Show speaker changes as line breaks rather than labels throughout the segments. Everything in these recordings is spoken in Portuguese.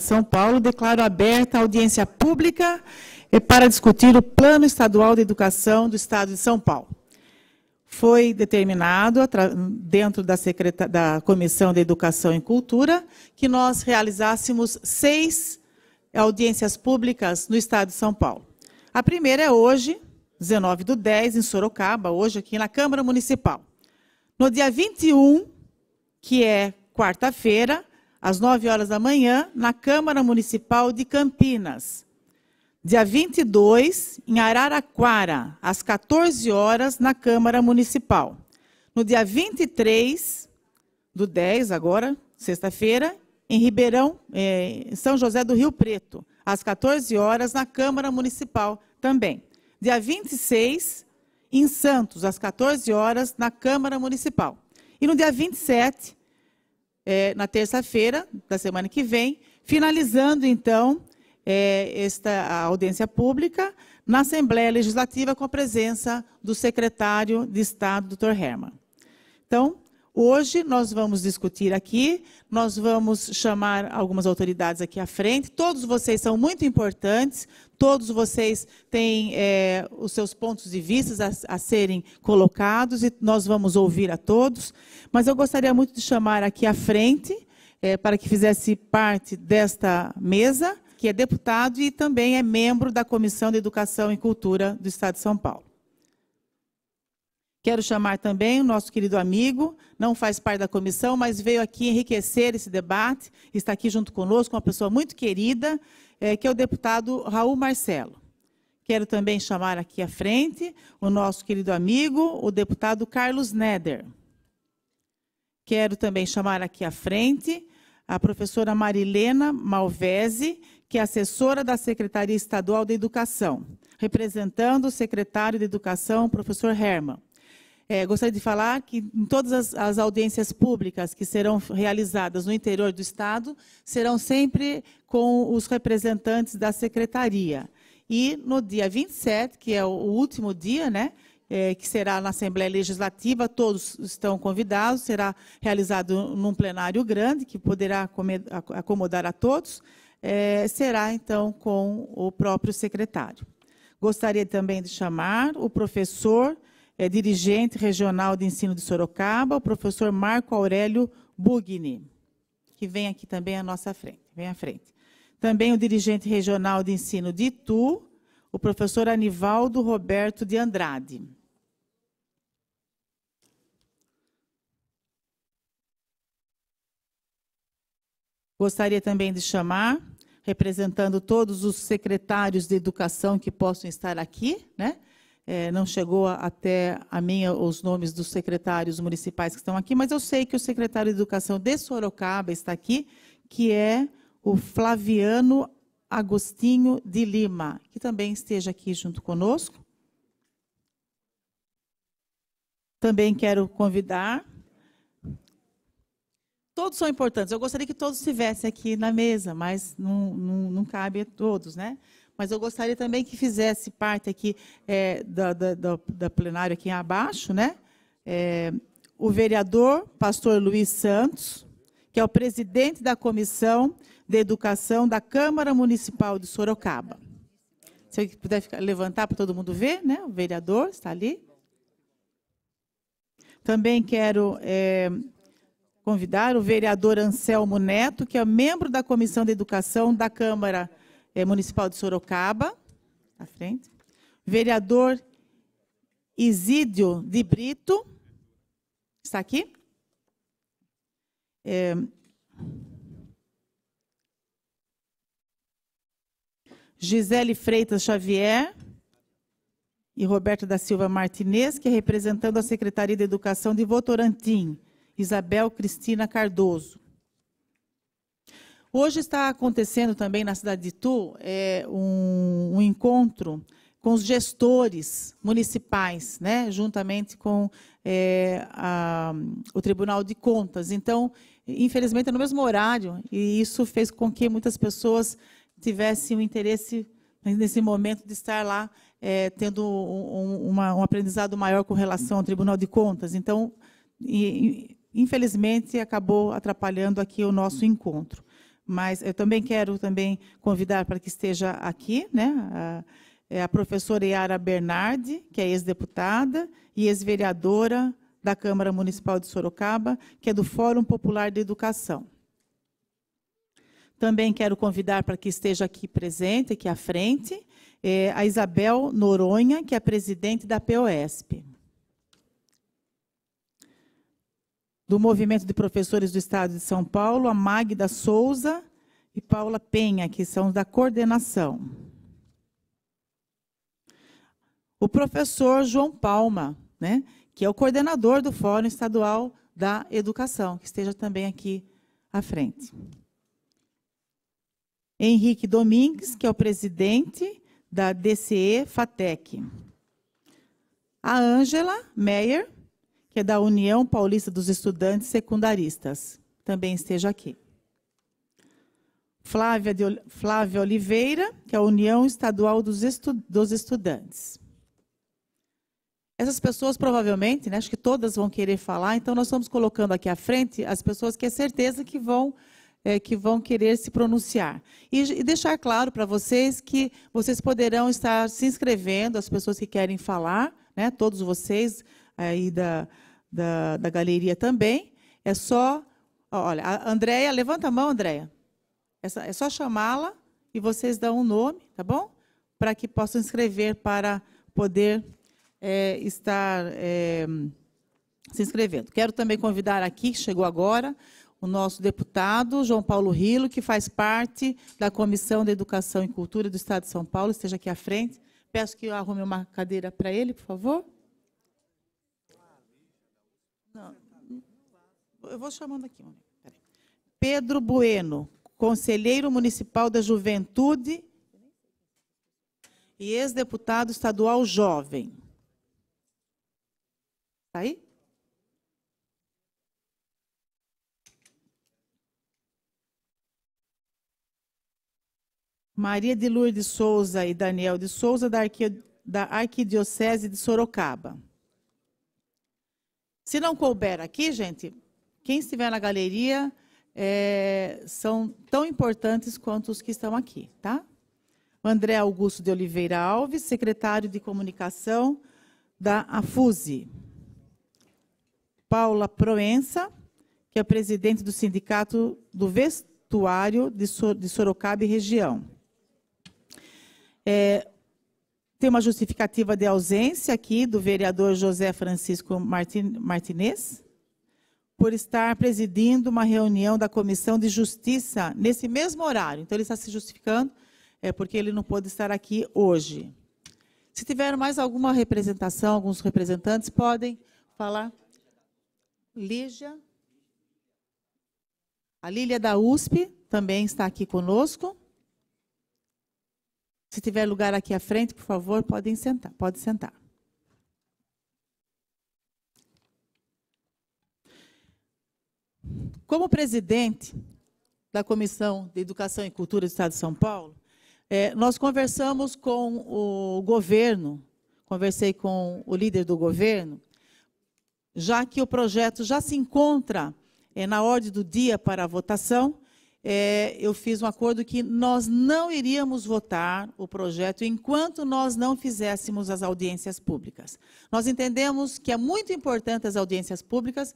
de São Paulo, declaro aberta a audiência pública para discutir o Plano Estadual de Educação do Estado de São Paulo. Foi determinado, dentro da Comissão de Educação e Cultura, que nós realizássemos 6 audiências públicas no Estado de São Paulo. A primeira é hoje, 19/10, em Sorocaba, hoje aqui na Câmara Municipal. No dia 21, que é quarta-feira, às 9 horas da manhã, na Câmara Municipal de Campinas. Dia 22, em Araraquara, às 14 horas, na Câmara Municipal. No dia 23/10, agora, sexta-feira, em Ribeirão, em São José do Rio Preto, às 14 horas, na Câmara Municipal também. Dia 26, em Santos, às 14 horas, na Câmara Municipal. E no dia 27, na terça-feira da semana que vem, finalizando, então, esta audiência pública na Assembleia Legislativa com a presença do secretário de Estado, Dr. Hermann. Então, hoje nós vamos discutir aqui, nós vamos chamar algumas autoridades aqui à frente, todos vocês são muito importantes, todos vocês têm os seus pontos de vista a serem colocados e nós vamos ouvir a todos, mas eu gostaria muito de chamar aqui à frente, para que fizesse parte desta mesa, que é deputado e também é membro da Comissão de Educação e Cultura do Estado de São Paulo. Quero chamar também o nosso querido amigo, não faz parte da comissão, mas veio aqui enriquecer esse debate, está aqui junto conosco, uma pessoa muito querida, que é o deputado Raul Marcelo. Quero também chamar aqui à frente o nosso querido amigo, o deputado Carlos Neder. Quero também chamar aqui à frente a professora Marilena Malvese, que é assessora da Secretaria Estadual de Educação, representando o secretário de Educação, professor Hermann. Gostaria de falar que em todas as audiências públicas que serão realizadas no interior do Estado, serão sempre com os representantes da Secretaria. E no dia 27, que é o último dia, né, que será na Assembleia Legislativa, todos estão convidados, será realizado num plenário grande, que poderá acomodar a todos, será, então, com o próprio secretário. Gostaria também de chamar o professor, dirigente regional de ensino de Sorocaba, o professor Marco Aurélio Bugni, que vem aqui também à nossa frente, vem à frente. Também o dirigente regional de ensino de Itu, o professor Anivaldo Roberto de Andrade. Gostaria também de chamar, representando todos os secretários de educação que possam estar aqui, né? Não chegou até a mim os nomes dos secretários municipais que estão aqui, mas eu sei que o secretário de Educação de Sorocaba está aqui, que é o Flaviano Agostinho de Lima, que também esteja aqui junto conosco. Também quero convidar. Todos são importantes. Eu gostaria que todos estivessem aqui na mesa, mas não cabe a todos, né? Mas eu gostaria também que fizesse parte aqui da plenário aqui abaixo, né? O vereador pastor Luiz Santos, que é o presidente da Comissão de Educação da Câmara Municipal de Sorocaba. Se eu puder levantar para todo mundo ver, né? O vereador está ali. Também quero convidar o vereador Anselmo Neto, que é membro da Comissão de Educação da Câmara Municipal de Sorocaba, à frente. Vereador Isídio de Brito, está aqui. Gisele Freitas Xavier e Roberto da Silva Martinez, que é representando a Secretaria de Educação de Votorantim, Isabel Cristina Cardoso. Hoje está acontecendo também na cidade de Itu um encontro com os gestores municipais, né, juntamente com o Tribunal de Contas. Então, infelizmente, é no mesmo horário, e isso fez com que muitas pessoas tivessem um interesse, nesse momento, de estar lá, tendo um aprendizado maior com relação ao Tribunal de Contas. Então, infelizmente, acabou atrapalhando aqui o nosso encontro. mas eu também quero convidar para que esteja aqui, né, a professora Yara Bernardi, que é ex-deputada e ex-vereadora da Câmara Municipal de Sorocaba, que é do Fórum Popular de Educação. Também quero convidar para que esteja aqui presente, aqui à frente, a Isabel Noronha, que é presidente da POSP. Do Movimento de Professores do Estado de São Paulo, a Magda Souza e Paula Penha, que são da coordenação. O professor João Palma, né, que é o coordenador do Fórum Estadual da Educação, que esteja também aqui à frente. Henrique Domingues, que é o presidente da DCE FATEC. A Ângela Meyer, que é da União Paulista dos Estudantes Secundaristas, também esteja aqui. Flávia Oliveira, que é a União Estadual dos Estudantes. Essas pessoas provavelmente, né, acho que todas vão querer falar, então nós estamos colocando aqui à frente as pessoas que é certeza que vão querer se pronunciar. E deixar claro para vocês que vocês poderão estar se inscrevendo, as pessoas que querem falar, né, todos vocês aí da galeria também. É só, olha, a Andréia, levanta a mão, Andréia. É só chamá-la e vocês dão um nome, tá bom? Para que possam inscrever para poder estar se inscrevendo. Quero também convidar aqui, que chegou agora, o nosso deputado, João Paulo Rilo, que faz parte da Comissão de Educação e Cultura do Estado de São Paulo, esteja aqui à frente. Peço que eu arrume uma cadeira para ele, por favor. Não, eu vou chamando aqui. Pedro Bueno, conselheiro municipal da Juventude e ex-deputado estadual jovem. Está aí? Maria de Lourdes Souza e Daniel de Souza, da Arquidiocese de Sorocaba. Se não couber aqui, gente, quem estiver na galeria são tão importantes quanto os que estão aqui, tá? André Augusto de Oliveira Alves, secretário de Comunicação da AFUSE. Paula Proença, que é presidente do Sindicato do Vestuário de Sorocaba e região. Tem uma justificativa de ausência aqui do vereador José Francisco Martinez, por estar presidindo uma reunião da Comissão de Justiça nesse mesmo horário. Então, ele está se justificando, porque ele não pôde estar aqui hoje. Se tiver mais alguma representação, alguns representantes podem falar. Lígia. A Lília da USP também está aqui conosco. Se tiver lugar aqui à frente, por favor, podem sentar. Pode sentar. Como presidente da Comissão de Educação e Cultura do Estado de São Paulo, nós conversamos com o governo, conversei com o líder do governo, já que o projeto já se encontra na ordem do dia para a votação, eu fiz um acordo que nós não iríamos votar o projeto enquanto nós não fizéssemos as audiências públicas. Nós entendemos que é muito importante as audiências públicas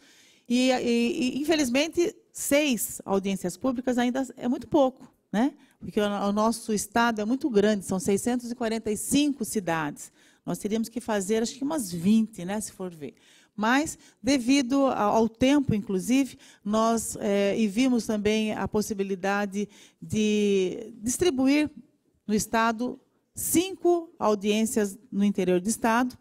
e infelizmente, 6 audiências públicas ainda é muito pouco, né? Porque o nosso estado é muito grande, são 645 cidades. Nós teríamos que fazer, acho que umas 20, né, se for ver. Mas, devido ao tempo, inclusive, nós vimos também a possibilidade de distribuir no Estado 5 audiências no interior do Estado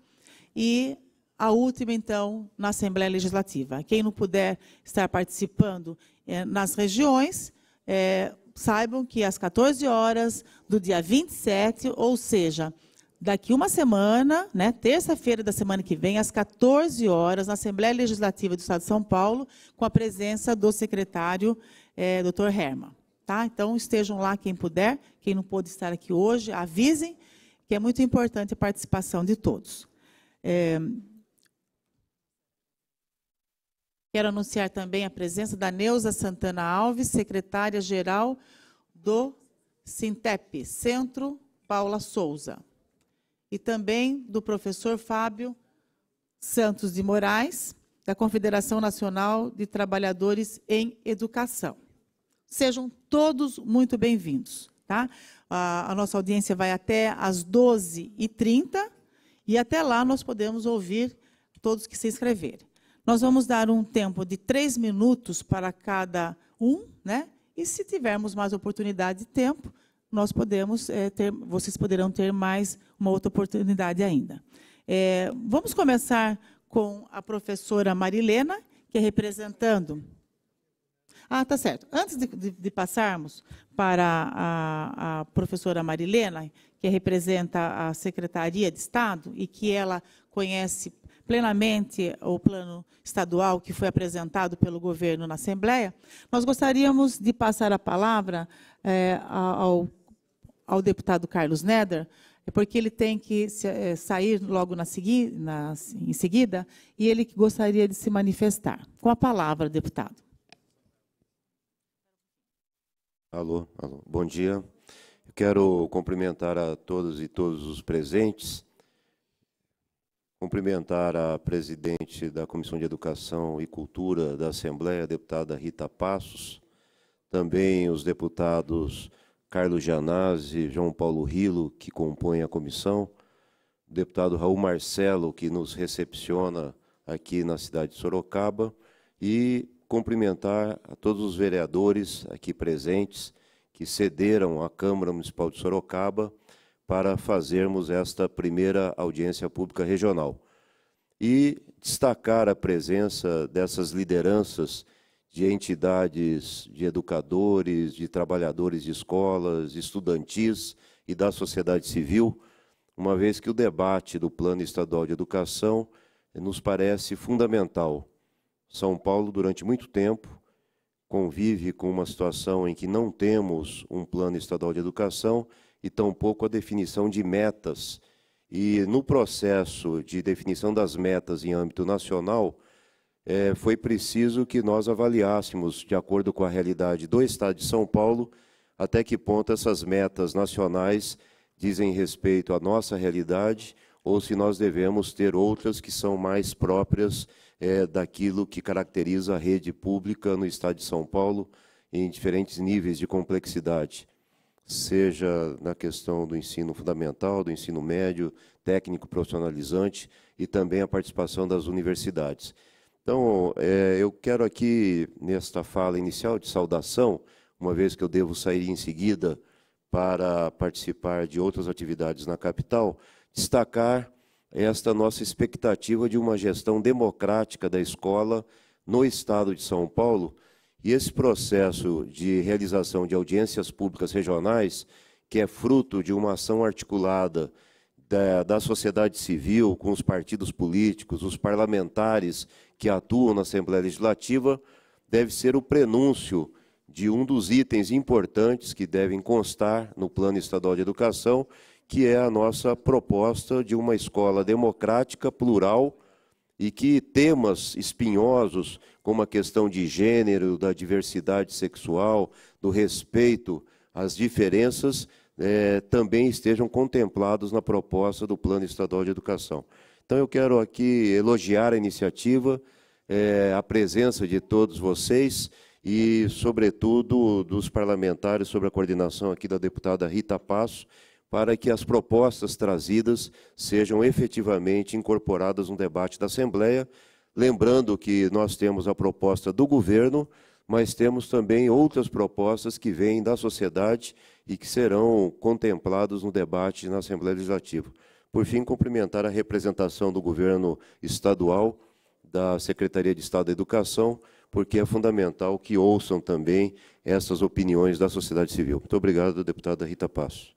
e a última, então, na Assembleia Legislativa. Quem não puder estar participando nas regiões, saibam que às 14 horas do dia 27, ou seja, daqui uma semana, né, terça-feira da semana que vem, às 14 horas, na Assembleia Legislativa do Estado de São Paulo, com a presença do secretário, Dr. Herman. Tá? Então, estejam lá quem puder, quem não pôde estar aqui hoje, avisem, que é muito importante a participação de todos. Quero anunciar também a presença da Neuza Santana Alves, secretária-geral do Sintep, Centro Paula Souza. E também do professor Fábio Santos de Moraes, da Confederação Nacional de Trabalhadores em Educação. Sejam todos muito bem-vindos. Tá? A nossa audiência vai até às 12h30 e até lá nós podemos ouvir todos que se inscreverem. Nós vamos dar um tempo de 3 minutos para cada um, né? E se tivermos mais oportunidade de tempo, nós podemos vocês poderão ter mais uma outra oportunidade ainda. Vamos começar com a professora Marilena, que é representando... tá certo. Antes de passarmos para a professora Marilena, que representa a Secretaria de Estado e que ela conhece plenamente o plano estadual que foi apresentado pelo governo na Assembleia, nós gostaríamos de passar a palavra ao deputado Carlos Neder, porque ele tem que sair logo em seguida, e ele gostaria de se manifestar. Com a palavra, deputado.
Alô. Bom dia. Eu quero cumprimentar a todos e todos os presentes, cumprimentar a presidente da Comissão de Educação e Cultura da Assembleia, a deputada Rita Passos, também os deputados Carlos Gianazzi e João Paulo Rilo, que compõem a comissão, o deputado Raul Marcelo, que nos recepciona aqui na cidade de Sorocaba, e cumprimentar a todos os vereadores aqui presentes que cederam à Câmara Municipal de Sorocaba para fazermos esta primeira audiência pública regional. E destacar a presença dessas lideranças de entidades, de educadores, de trabalhadores de escolas, estudantis e da sociedade civil, uma vez que o debate do Plano Estadual de Educação nos parece fundamental. São Paulo, durante muito tempo, convive com uma situação em que não temos um plano estadual de educação e tampouco a definição de metas. E no processo de definição das metas em âmbito nacional, foi preciso que nós avaliássemos, de acordo com a realidade do Estado de São Paulo, até que ponto essas metas nacionais dizem respeito à nossa realidade ou se nós devemos ter outras que são mais próprias daquilo que caracteriza a rede pública no Estado de São Paulo em diferentes níveis de complexidade, seja na questão do ensino fundamental, do ensino médio, técnico profissionalizante e também a participação das universidades. Então, eu quero aqui, nesta fala inicial de saudação, uma vez que eu devo sair em seguida para participar de outras atividades na capital, destacar esta nossa expectativa de uma gestão democrática da escola no Estado de São Paulo, e esse processo de realização de audiências públicas regionais, que é fruto de uma ação articulada da sociedade civil, com os partidos políticos, os parlamentares que atuam na Assembleia Legislativa, deve ser o prenúncio de um dos itens importantes que devem constar no Plano Estadual de Educação, que é a nossa proposta de uma escola democrática, plural, e que temas espinhosos, como a questão de gênero, da diversidade sexual, do respeito às diferenças, também estejam contemplados na proposta do Plano Estadual de Educação. Então, eu quero aqui elogiar a iniciativa, a presença de todos vocês e, sobretudo, dos parlamentares, sob a coordenação aqui da deputada Rita Passos, para que as propostas trazidas sejam efetivamente incorporadas no debate da Assembleia, lembrando que nós temos a proposta do governo, mas temos também outras propostas que vêm da sociedade e que serão contempladas no debate na Assembleia Legislativa. Por fim, cumprimentar a representação do governo estadual, da Secretaria de Estado da Educação, porque é fundamental que ouçam também essas opiniões da sociedade civil. Muito obrigado, deputada Rita Passos.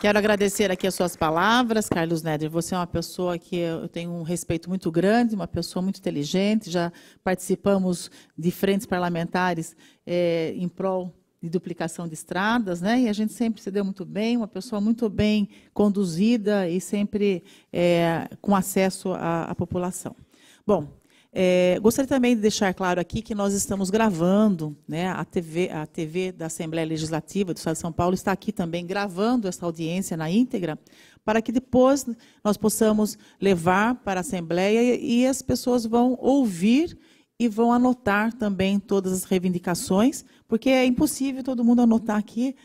Quero agradecer aqui as suas palavras, Carlos Neder. Você é uma pessoa que eu tenho um respeito muito grande, uma pessoa muito inteligente. Já participamos de frentes parlamentares em prol de duplicação de estradas, né? E a gente sempre se deu muito bem, uma pessoa muito bem conduzida e sempre com acesso à população. Bom, gostaria também de deixar claro aqui que nós estamos gravando, né? A TV da Assembleia Legislativa do Estado de São Paulo está aqui também gravando essa audiência na íntegra, para que depois nós possamos levar para a Assembleia e as pessoas vão ouvir e vão anotar também todas as reivindicações, porque é impossível todo mundo anotar aqui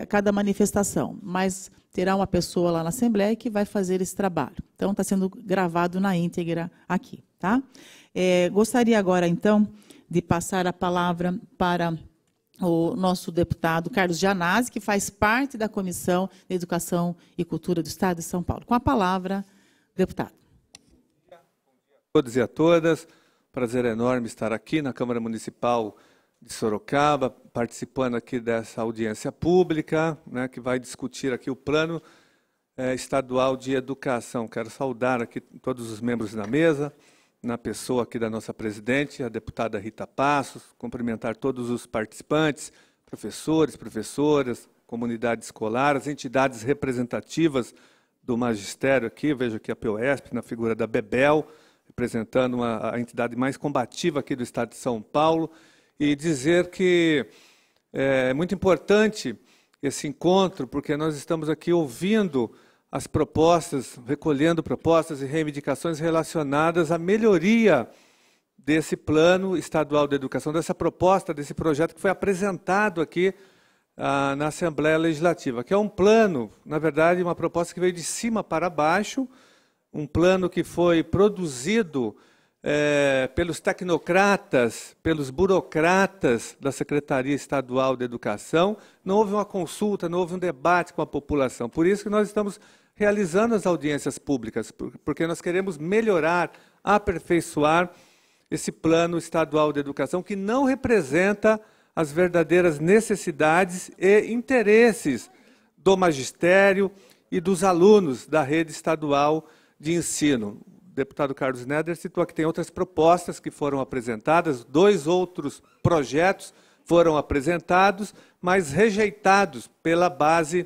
cada manifestação, mas terá uma pessoa lá na Assembleia que vai fazer esse trabalho. Então, está sendo gravado na íntegra aqui. Tá? Gostaria agora, então, de passar a palavra para o nosso deputado Carlos Gianazzi, que faz parte da Comissão de Educação e Cultura do Estado de São Paulo. Com a palavra, deputado.
Bom dia a todos e a todas. Prazer enorme estar aqui na Câmara Municipal de Sorocaba, participando aqui dessa audiência pública, né, que vai discutir aqui o Plano Estadual de Educação. Quero saudar aqui todos os membros da mesa, na pessoa aqui da nossa presidente, a deputada Rita Passos, cumprimentar todos os participantes, professores, professoras, comunidade escolar, as entidades representativas do magistério aqui, vejo aqui a POESP, na figura da Bebel, representando a entidade mais combativa aqui do Estado de São Paulo, e dizer que é muito importante esse encontro, porque nós estamos aqui ouvindo as propostas, recolhendo propostas e reivindicações relacionadas à melhoria desse Plano Estadual de Educação, dessa proposta, desse projeto que foi apresentado aqui na Assembleia Legislativa, que é um plano, na verdade, uma proposta que veio de cima para baixo, um plano que foi produzido pelos tecnocratas, pelos burocratas da Secretaria Estadual de Educação. Não houve uma consulta, não houve um debate com a população. Por isso que nós estamos realizando as audiências públicas, porque nós queremos melhorar, aperfeiçoar esse Plano Estadual de Educação, que não representa as verdadeiras necessidades e interesses do magistério e dos alunos da rede estadual de ensino. O deputado Carlos Neder citou que tem outras propostas que foram apresentadas, 2 outros projetos foram apresentados, mas rejeitados pela base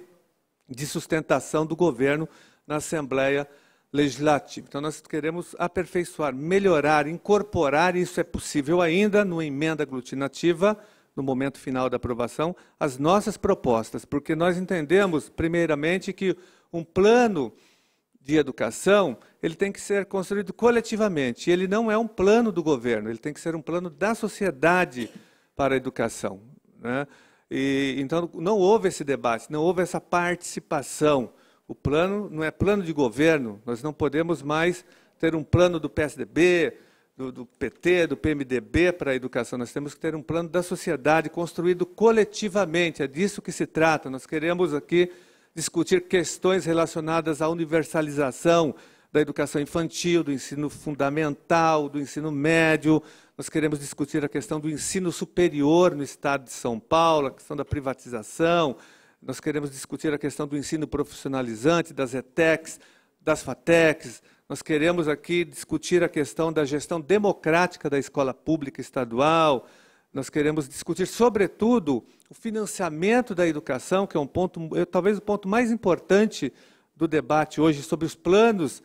de sustentação do governo na Assembleia Legislativa. Então, nós queremos aperfeiçoar, melhorar, incorporar, e isso é possível ainda, numa emenda aglutinativa, no momento final da aprovação, as nossas propostas, porque nós entendemos, primeiramente, que um plano de educação, ele tem que ser construído coletivamente. Ele não é um plano do governo, ele tem que ser um plano da sociedade para a educação, né? Então, não houve esse debate, não houve essa participação. O plano não é plano de governo, nós não podemos mais ter um plano do PSDB, do PT, do PMDB para a educação. Nós temos que ter um plano da sociedade construído coletivamente, é disso que se trata. Nós queremos aqui discutir questões relacionadas à universalização da educação infantil, do ensino fundamental, do ensino médio. Nós queremos discutir a questão do ensino superior no Estado de São Paulo, a questão da privatização. Nós queremos discutir a questão do ensino profissionalizante, das ETECs, das FATECs. Nós queremos aqui discutir a questão da gestão democrática da escola pública estadual. Nós queremos discutir, sobretudo, o financiamento da educação, que é um ponto, talvez o ponto mais importante do debate hoje sobre os planos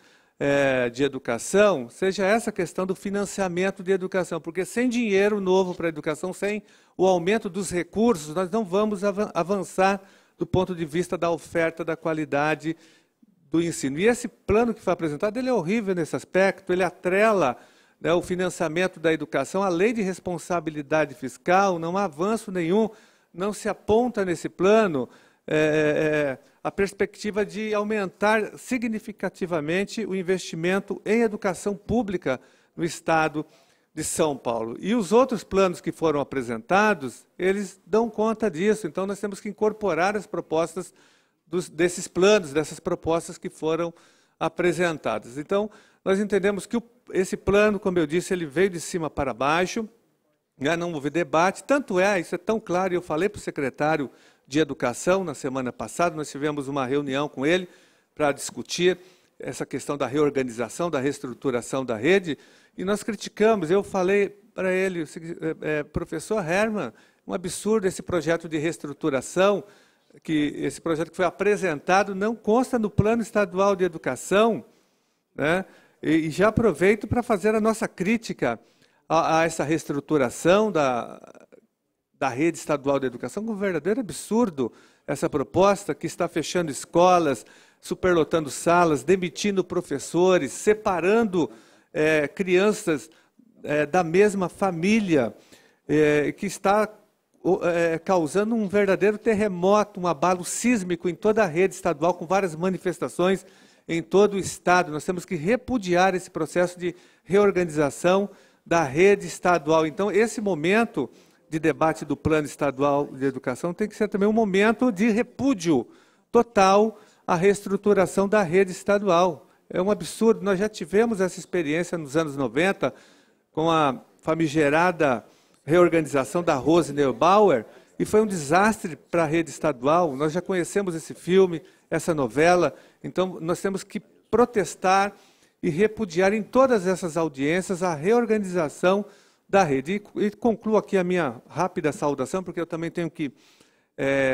de educação, seja essa questão do financiamento de educação, porque sem dinheiro novo para a educação, sem o aumento dos recursos, nós não vamos avançar do ponto de vista da oferta, da qualidade do ensino. E esse plano que foi apresentado, ele é horrível nesse aspecto, ele atrela, né, o financiamento da educação, a lei de responsabilidade fiscal, não há avanço nenhum, não se aponta nesse plano a perspectiva de aumentar significativamente o investimento em educação pública no Estado de São Paulo. E os outros planos que foram apresentados, eles dão conta disso, então nós temos que incorporar as propostas desses planos, dessas propostas que foram apresentadas. Então, nós entendemos que esse plano, como eu disse, ele veio de cima para baixo, né, não houve debate, tanto isso é tão claro, eu falei para o secretário de Educação na semana passada, nós tivemos uma reunião com ele para discutir essa questão da reorganização, da reestruturação da rede, e nós criticamos, eu falei para ele, professor Herman, um absurdo esse projeto de reestruturação, que esse projeto que foi apresentado não consta no Plano Estadual de Educação, né? E já aproveito para fazer a nossa crítica a essa reestruturação da rede estadual de educação, com um verdadeiro absurdo essa proposta que está fechando escolas, superlotando salas, demitindo professores, separando crianças da mesma família, que está causando um verdadeiro terremoto, um abalo sísmico em toda a rede estadual, com várias manifestações em todo o Estado. Nós temos que repudiar esse processo de reorganização da rede estadual. Então, esse momento de debate do Plano Estadual de Educação tem que ser também um momento de repúdio total à reestruturação da rede estadual. É um absurdo. Nós já tivemos essa experiência nos anos 90, com a famigerada reorganização da Rose Neubauer, e foi um desastre para a rede estadual. Nós já conhecemos esse filme, essa novela, então nós temos que protestar e repudiar em todas essas audiências a reorganização da rede. E concluo aqui a minha rápida saudação, porque eu também tenho que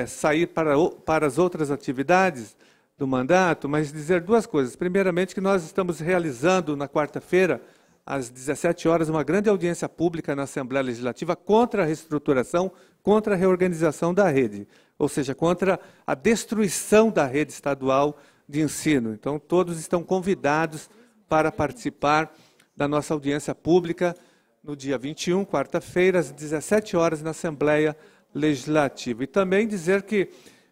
sair para as outras atividades do mandato, mas dizer duas coisas. Primeiramente, que nós estamos realizando na quarta-feira, às 17 horas, uma grande audiência pública na Assembleia Legislativa contra a reestruturação, contra a reorganização da rede, ou seja, contra a destruição da rede estadual de ensino. Então, todos estão convidados para participar da nossa audiência pública no dia 21, quarta-feira, às 17 horas, na Assembleia Legislativa. E também dizer que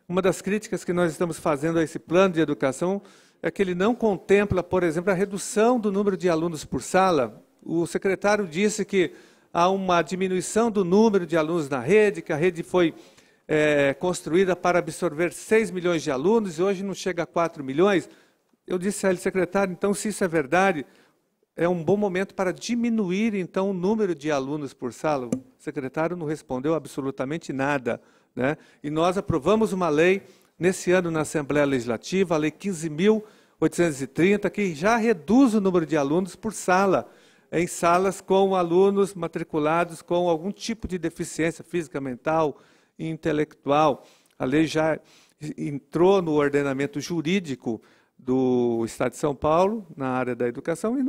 uma das críticas que nós estamos fazendo a esse plano de educação é que ele não contempla, por exemplo, a redução do número de alunos por sala. O secretário disse que há uma diminuição do número de alunos na rede, que a rede foi construída para absorver 6 milhões de alunos e hoje não chega a 4 milhões. Eu disse a ele, secretário, então, se isso é verdade, é um bom momento para diminuir, então, o número de alunos por sala. O secretário não respondeu absolutamente nada, né? E nós aprovamos uma lei nesse ano na Assembleia Legislativa, a Lei 15.830, que já reduz o número de alunos por sala, em salas com alunos matriculados com algum tipo de deficiência física, mental e intelectual. A lei já entrou no ordenamento jurídico do Estado de São Paulo, na área da educação, e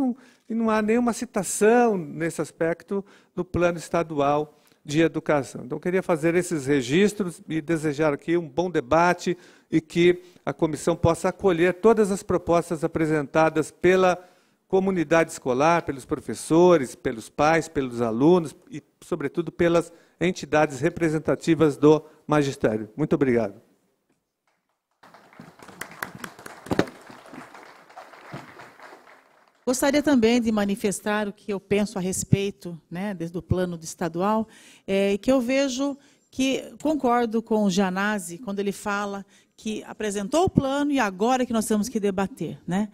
não há nenhuma citação nesse aspecto no Plano Estadual de Educação. Então, eu queria fazer esses registros e desejar aqui um bom debate e que a comissão possa acolher todas as propostas apresentadas pela comunidade escolar, pelos professores, pelos pais, pelos alunos e, sobretudo, pelas entidades representativas do magistério. Muito obrigado.
Gostaria também de manifestar o que eu penso a respeito, né, desde o plano estadual, que eu vejo que concordo com o Gianazzi quando ele fala que apresentou o plano e agora que nós temos que debater, né?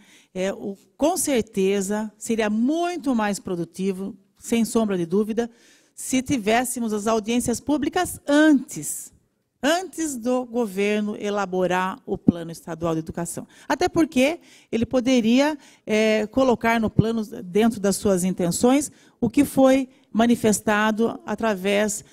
Com certeza seria muito mais produtivo, sem sombra de dúvida, se tivéssemos as audiências públicas antes do governo elaborar o Plano Estadual de Educação. Até porque ele poderia colocar no plano, dentro das suas intenções, o que foi manifestado através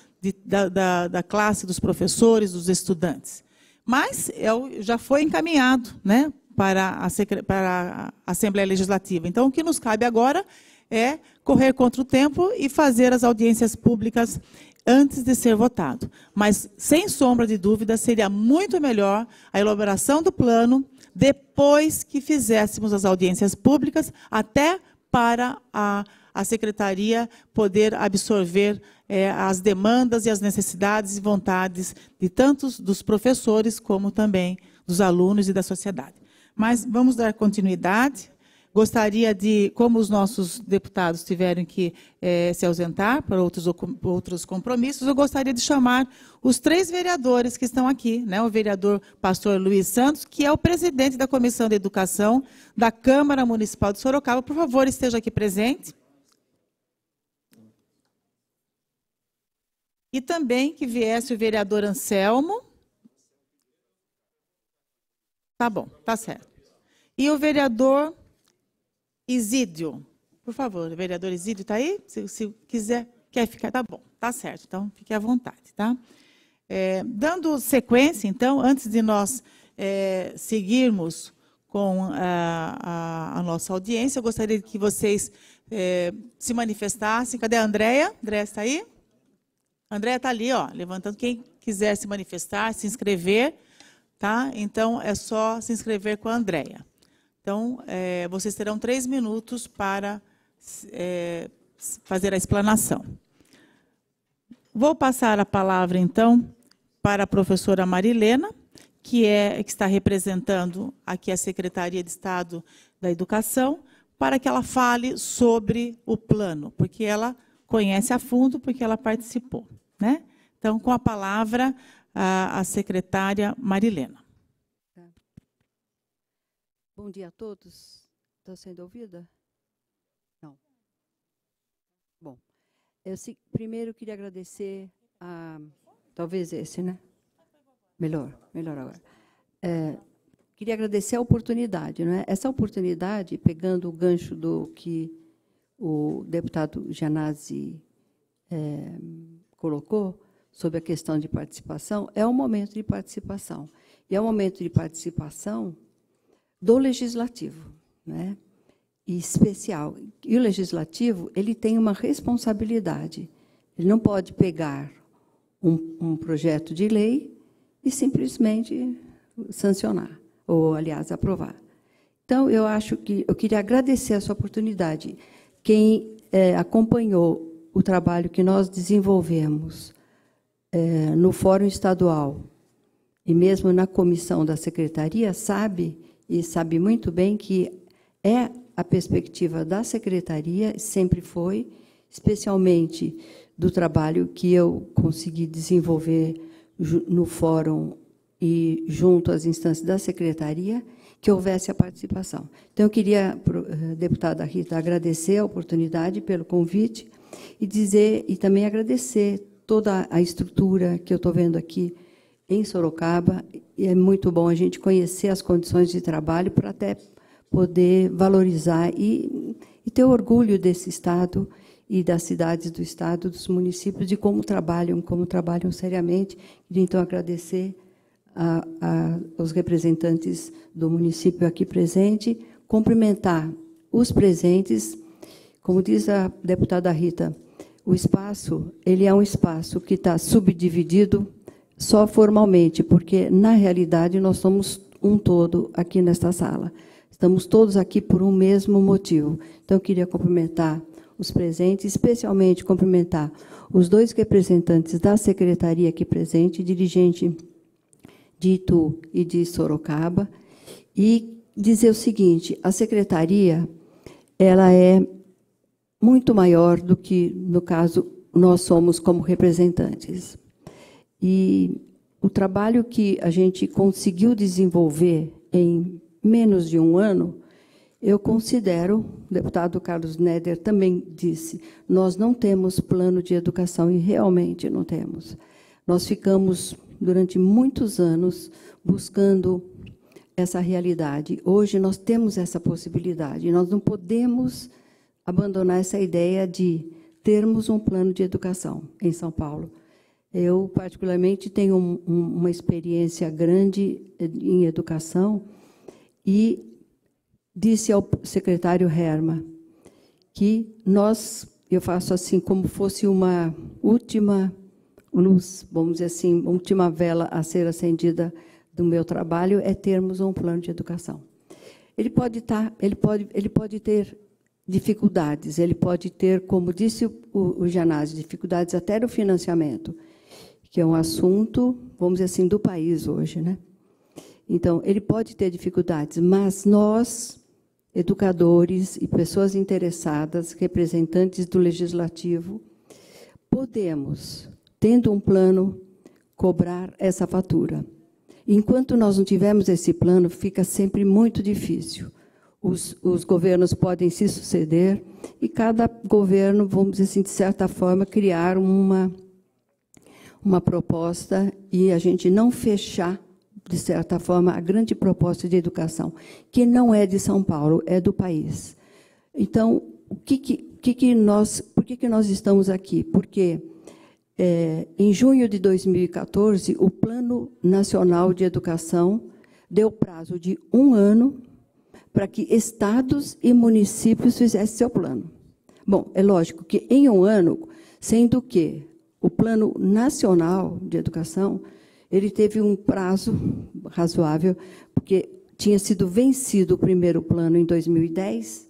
da classe dos professores, dos estudantes. Mas já foi encaminhado, né, para a Assembleia Legislativa. Então, o que nos cabe agora é correr contra o tempo e fazer as audiências públicas antes de ser votado. Mas, sem sombra de dúvida, seria muito melhor a elaboração do plano depois que fizéssemos as audiências públicas, até para a Secretaria poder absorver as demandas e as necessidades e vontades de tantos dos professores como também dos alunos e da sociedade. Mas vamos dar continuidade. Gostaria de, como os nossos deputados tiveram que se ausentar para outros compromissos, eu gostaria de chamar os 3 vereadores que estão aqui, né? O vereador pastor Luiz Santos, que é o presidente da Comissão de Educação da Câmara Municipal de Sorocaba. Por favor, esteja aqui presente. E também que viesse o vereador Anselmo. Tá bom, tá certo. E o vereador Isídio. Por favor, o vereador Isídio está aí? Se quiser, quer ficar, tá bom. Tá Tá certo, então fique à vontade, tá? Dando sequência, então, antes de nós seguirmos com a nossa audiência, eu gostaria que vocês se manifestassem. Cadê a Andréia? Andréia está aí? A Andréia está ali, ó, levantando. Quem quiser se manifestar, se inscrever, tá? Então, é só se inscrever com a Andréia. Então, vocês terão 3 minutos para fazer a explanação. Vou passar a palavra, então, para a professora Marilena, que está representando aqui a Secretaria de Estado da Educação, para que ela fale sobre o plano, porque ela conhece a fundo, porque ela participou, né? Então, com a palavra, a secretária Marilena.
Bom dia a todos. Estou sendo ouvida? Não. Bom, eu primeiro queria agradecer a... Talvez esse, né? Melhor agora. Queria agradecer a oportunidade, né? Essa oportunidade, pegando o gancho do que o deputado Gianazzi colocou sobre a questão de participação, é um momento de participação. E é um momento de participação do legislativo, né? E especial. E o legislativo, ele tem uma responsabilidade. Ele não pode pegar um projeto de lei e simplesmente sancionar, ou, aliás, aprovar. Então, eu acho que eu queria agradecer essa oportunidade. Quem acompanhou o trabalho que nós desenvolvemos no Fórum Estadual e mesmo na comissão da Secretaria, sabe, e sabe muito bem, que é a perspectiva da Secretaria, sempre foi, especialmente do trabalho que eu consegui desenvolver no Fórum e junto às instâncias da Secretaria, que houvesse a participação. Então, eu queria, deputada Rita, agradecer a oportunidade pelo convite e também agradecer toda a estrutura que eu estou vendo aqui em Sorocaba. E é muito bom a gente conhecer as condições de trabalho para até poder valorizar e ter orgulho desse Estado e das cidades do Estado, dos municípios, de como trabalham seriamente. Queria, então, agradecer aos representantes do município aqui presente, cumprimentar os presentes. Como diz a deputada Rita, o espaço, ele é um espaço que está subdividido só formalmente, porque, na realidade, nós somos um todo aqui nesta sala. Estamos todos aqui por um mesmo motivo. Então, eu queria cumprimentar os presentes, especialmente cumprimentar os 2 representantes da Secretaria aqui presente, dirigente de Itu e de Sorocaba, e dizer o seguinte: a Secretaria, ela é muito maior do que, no caso, nós somos como representantes. E o trabalho que a gente conseguiu desenvolver em menos de um ano, eu considero, o deputado Carlos Neder também disse, nós não temos plano de educação, e realmente não temos. Nós ficamos, durante muitos anos, buscando essa realidade. Hoje, nós temos essa possibilidade. Nós não podemos abandonar essa ideia de termos um plano de educação em São Paulo. Eu, particularmente, tenho uma experiência grande em educação e disse ao secretário Herma que eu faço assim, como fosse uma última luz, vamos dizer assim, última vela a ser acendida do meu trabalho, é termos um plano de educação. Ele pode ter dificuldades, ele pode ter, como disse o Gianazzi, dificuldades até no financiamento, que é um assunto, vamos dizer assim, do país hoje, né? Então, ele pode ter dificuldades, mas nós, educadores e pessoas interessadas, representantes do Legislativo, podemos, tendo um plano, cobrar essa fatura. Enquanto nós não tivermos esse plano, fica sempre muito difícil. Os governos podem se suceder e cada governo, vamos dizer assim, de certa forma, criar uma proposta e a gente não fechar, de certa forma, a grande proposta de educação, que não é de São Paulo, é do país. Então, por que nós estamos aqui? Porque Em junho de 2014, o Plano Nacional de Educação deu prazo de 1 ano para que estados e municípios fizessem seu plano. Bom, é lógico que em 1 ano, sendo que o Plano Nacional de Educação, ele teve um prazo razoável, porque tinha sido vencido o primeiro plano em 2010,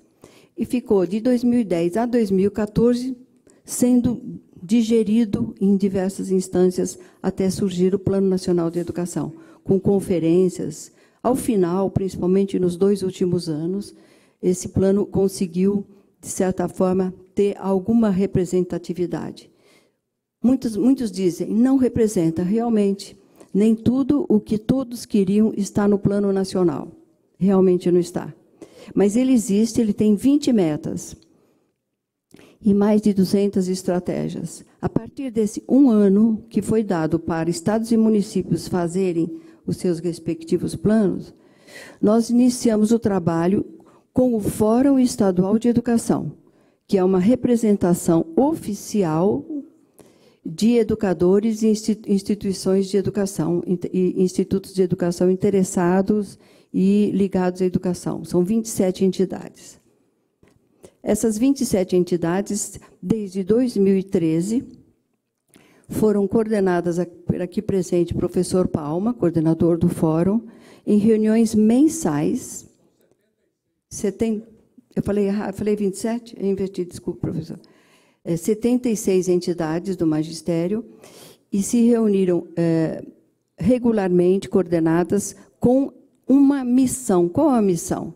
e ficou de 2010 a 2014 sendo digerido em diversas instâncias até surgir o Plano Nacional de Educação, com conferências. Ao final, principalmente nos 2 últimos anos, esse plano conseguiu, de certa forma, ter alguma representatividade. Muitos dizem, não representa realmente. Nem tudo o que todos queriam está no Plano Nacional. Realmente não está. Mas ele existe, ele tem 20 metas e mais de 200 estratégias. A partir desse 1 ano que foi dado para estados e municípios fazerem os seus respectivos planos, nós iniciamos o trabalho com o Fórum Estadual de Educação, que é uma representação oficial de educadores e instituições de educação, e institutos de educação interessados e ligados à educação. São 27 entidades. Essas 27 entidades, desde 2013, foram coordenadas por aqui presente o professor Palma, coordenador do fórum, em reuniões mensais. Eu falei errado, falei 27? Eu inverti, desculpe, professor. 76 entidades do magistério, e se reuniram regularmente, coordenadas, com uma missão. Qual a missão?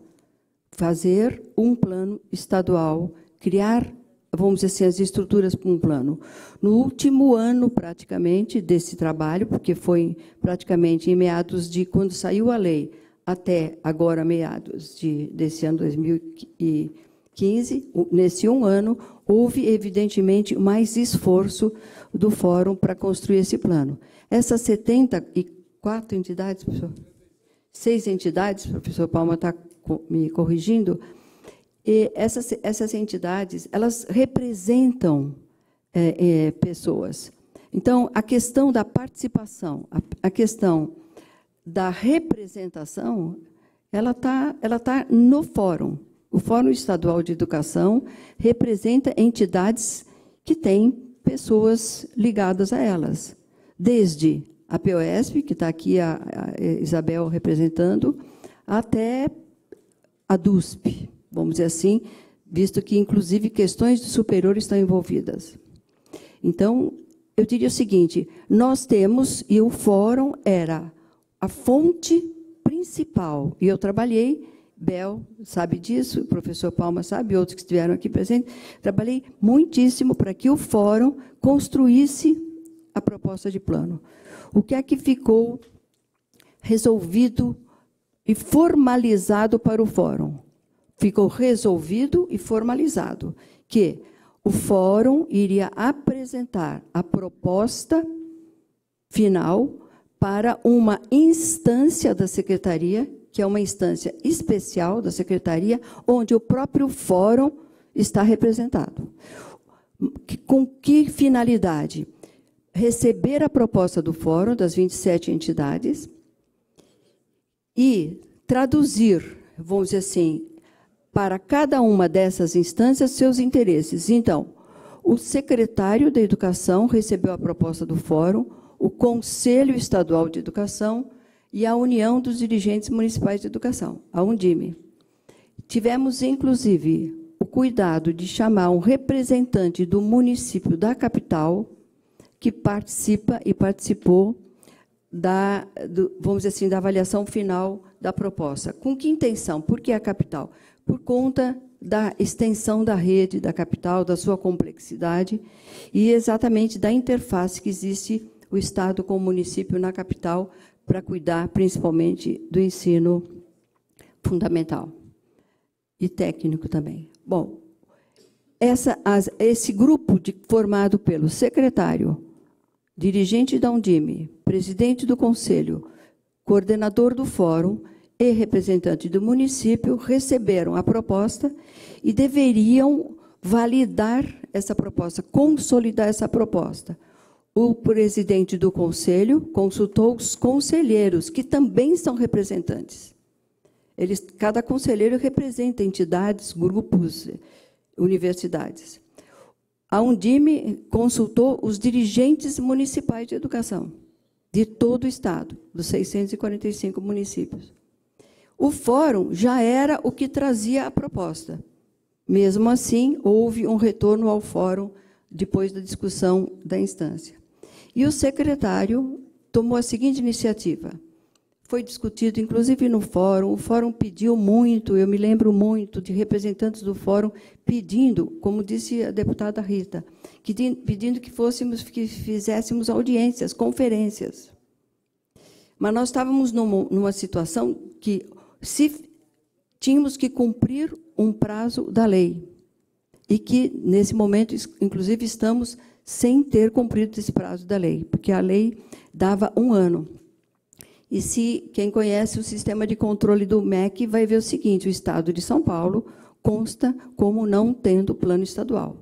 Fazer um plano estadual, criar, vamos dizer assim, as estruturas para um plano. No último ano, praticamente, desse trabalho, porque foi praticamente em meados de, quando saiu a lei, até agora, meados desse ano 2015, nesse 1 ano, houve, evidentemente, mais esforço do Fórum para construir esse plano. Essas 74 entidades, professor? 6 entidades, o professor Palma está me corrigindo, e essas entidades, elas representam pessoas. Então, a questão da participação, a questão da representação, ela tá no Fórum. O Fórum Estadual de Educação representa entidades que têm pessoas ligadas a elas, desde a POESP, que está aqui a Isabel representando, até a DUSP, vamos dizer assim, visto que, inclusive, questões de superior estão envolvidas. Então, eu diria o seguinte, nós temos, e o Fórum era a fonte principal, e eu trabalhei, Bel sabe disso, o professor Palma sabe, outros que estiveram aqui presentes, trabalhei muitíssimo para que o Fórum construísse a proposta de plano. O que é que ficou resolvido e formalizado para o Fórum? Ficou resolvido e formalizado que o Fórum iria apresentar a proposta final para uma instância da Secretaria, que é uma instância especial da Secretaria, onde o próprio Fórum está representado. Com que finalidade? Receber a proposta do Fórum, das 27 entidades, e traduzir, vamos dizer assim, para cada uma dessas instâncias, seus interesses. Então, o secretário da Educação recebeu a proposta do Fórum, o Conselho Estadual de Educação e a União dos Dirigentes Municipais de Educação, a Undime. Tivemos, inclusive, o cuidado de chamar um representante do município da capital, que participa e participou vamos dizer assim, da avaliação final da proposta. Com que intenção? Por que a capital? Por conta da extensão da rede da capital, da sua complexidade, e exatamente da interface que existe o Estado com o município na capital para cuidar, principalmente, do ensino fundamental e técnico também. Bom, esse grupo formado pelo secretário, dirigente da Undime, presidente do Conselho, coordenador do Fórum e representante do município receberam a proposta e deveriam validar essa proposta, consolidar essa proposta. o presidente do conselho consultou os conselheiros, que também são representantes. Cada conselheiro representa entidades, grupos, universidades. A Undime consultou os dirigentes municipais de educação, de todo o Estado, dos 645 municípios. O fórum já era o que trazia a proposta. Mesmo assim, houve um retorno ao fórum depois da discussão da instância. E o secretário tomou a seguinte iniciativa. Foi discutido, inclusive, no fórum. O fórum pediu muito, eu me lembro muito de representantes do fórum pedindo, como disse a deputada Rita, pedindo que fizéssemos audiências, conferências. Mas nós estávamos numa situação que tínhamos que cumprir um prazo da lei. E que, nesse momento, inclusive, estamos sem ter cumprido esse prazo da lei, porque a lei dava 1 ano. E quem conhece o sistema de controle do MEC vai ver o seguinte: o Estado de São Paulo consta como não tendo plano estadual.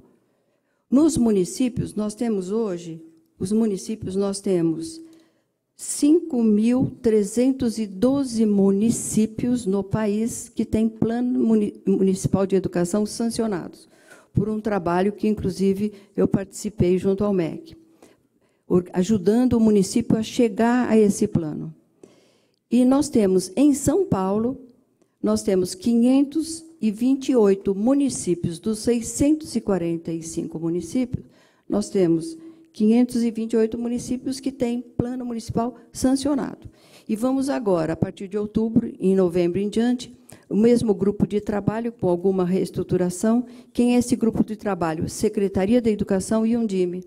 Nos municípios, nós temos hoje, 5.312 municípios no país que têm plano municipal de educação sancionados, por um trabalho que, inclusive, eu participei junto ao MEC, ajudando o município a chegar a esse plano. E nós temos, em São Paulo, nós temos 528 municípios, dos 645 municípios, nós temos 528 municípios que têm plano municipal sancionado. E vamos agora, a partir de outubro, em novembro em diante, o mesmo grupo de trabalho, com alguma reestruturação. Quem é esse grupo de trabalho? Secretaria da Educação e Undime.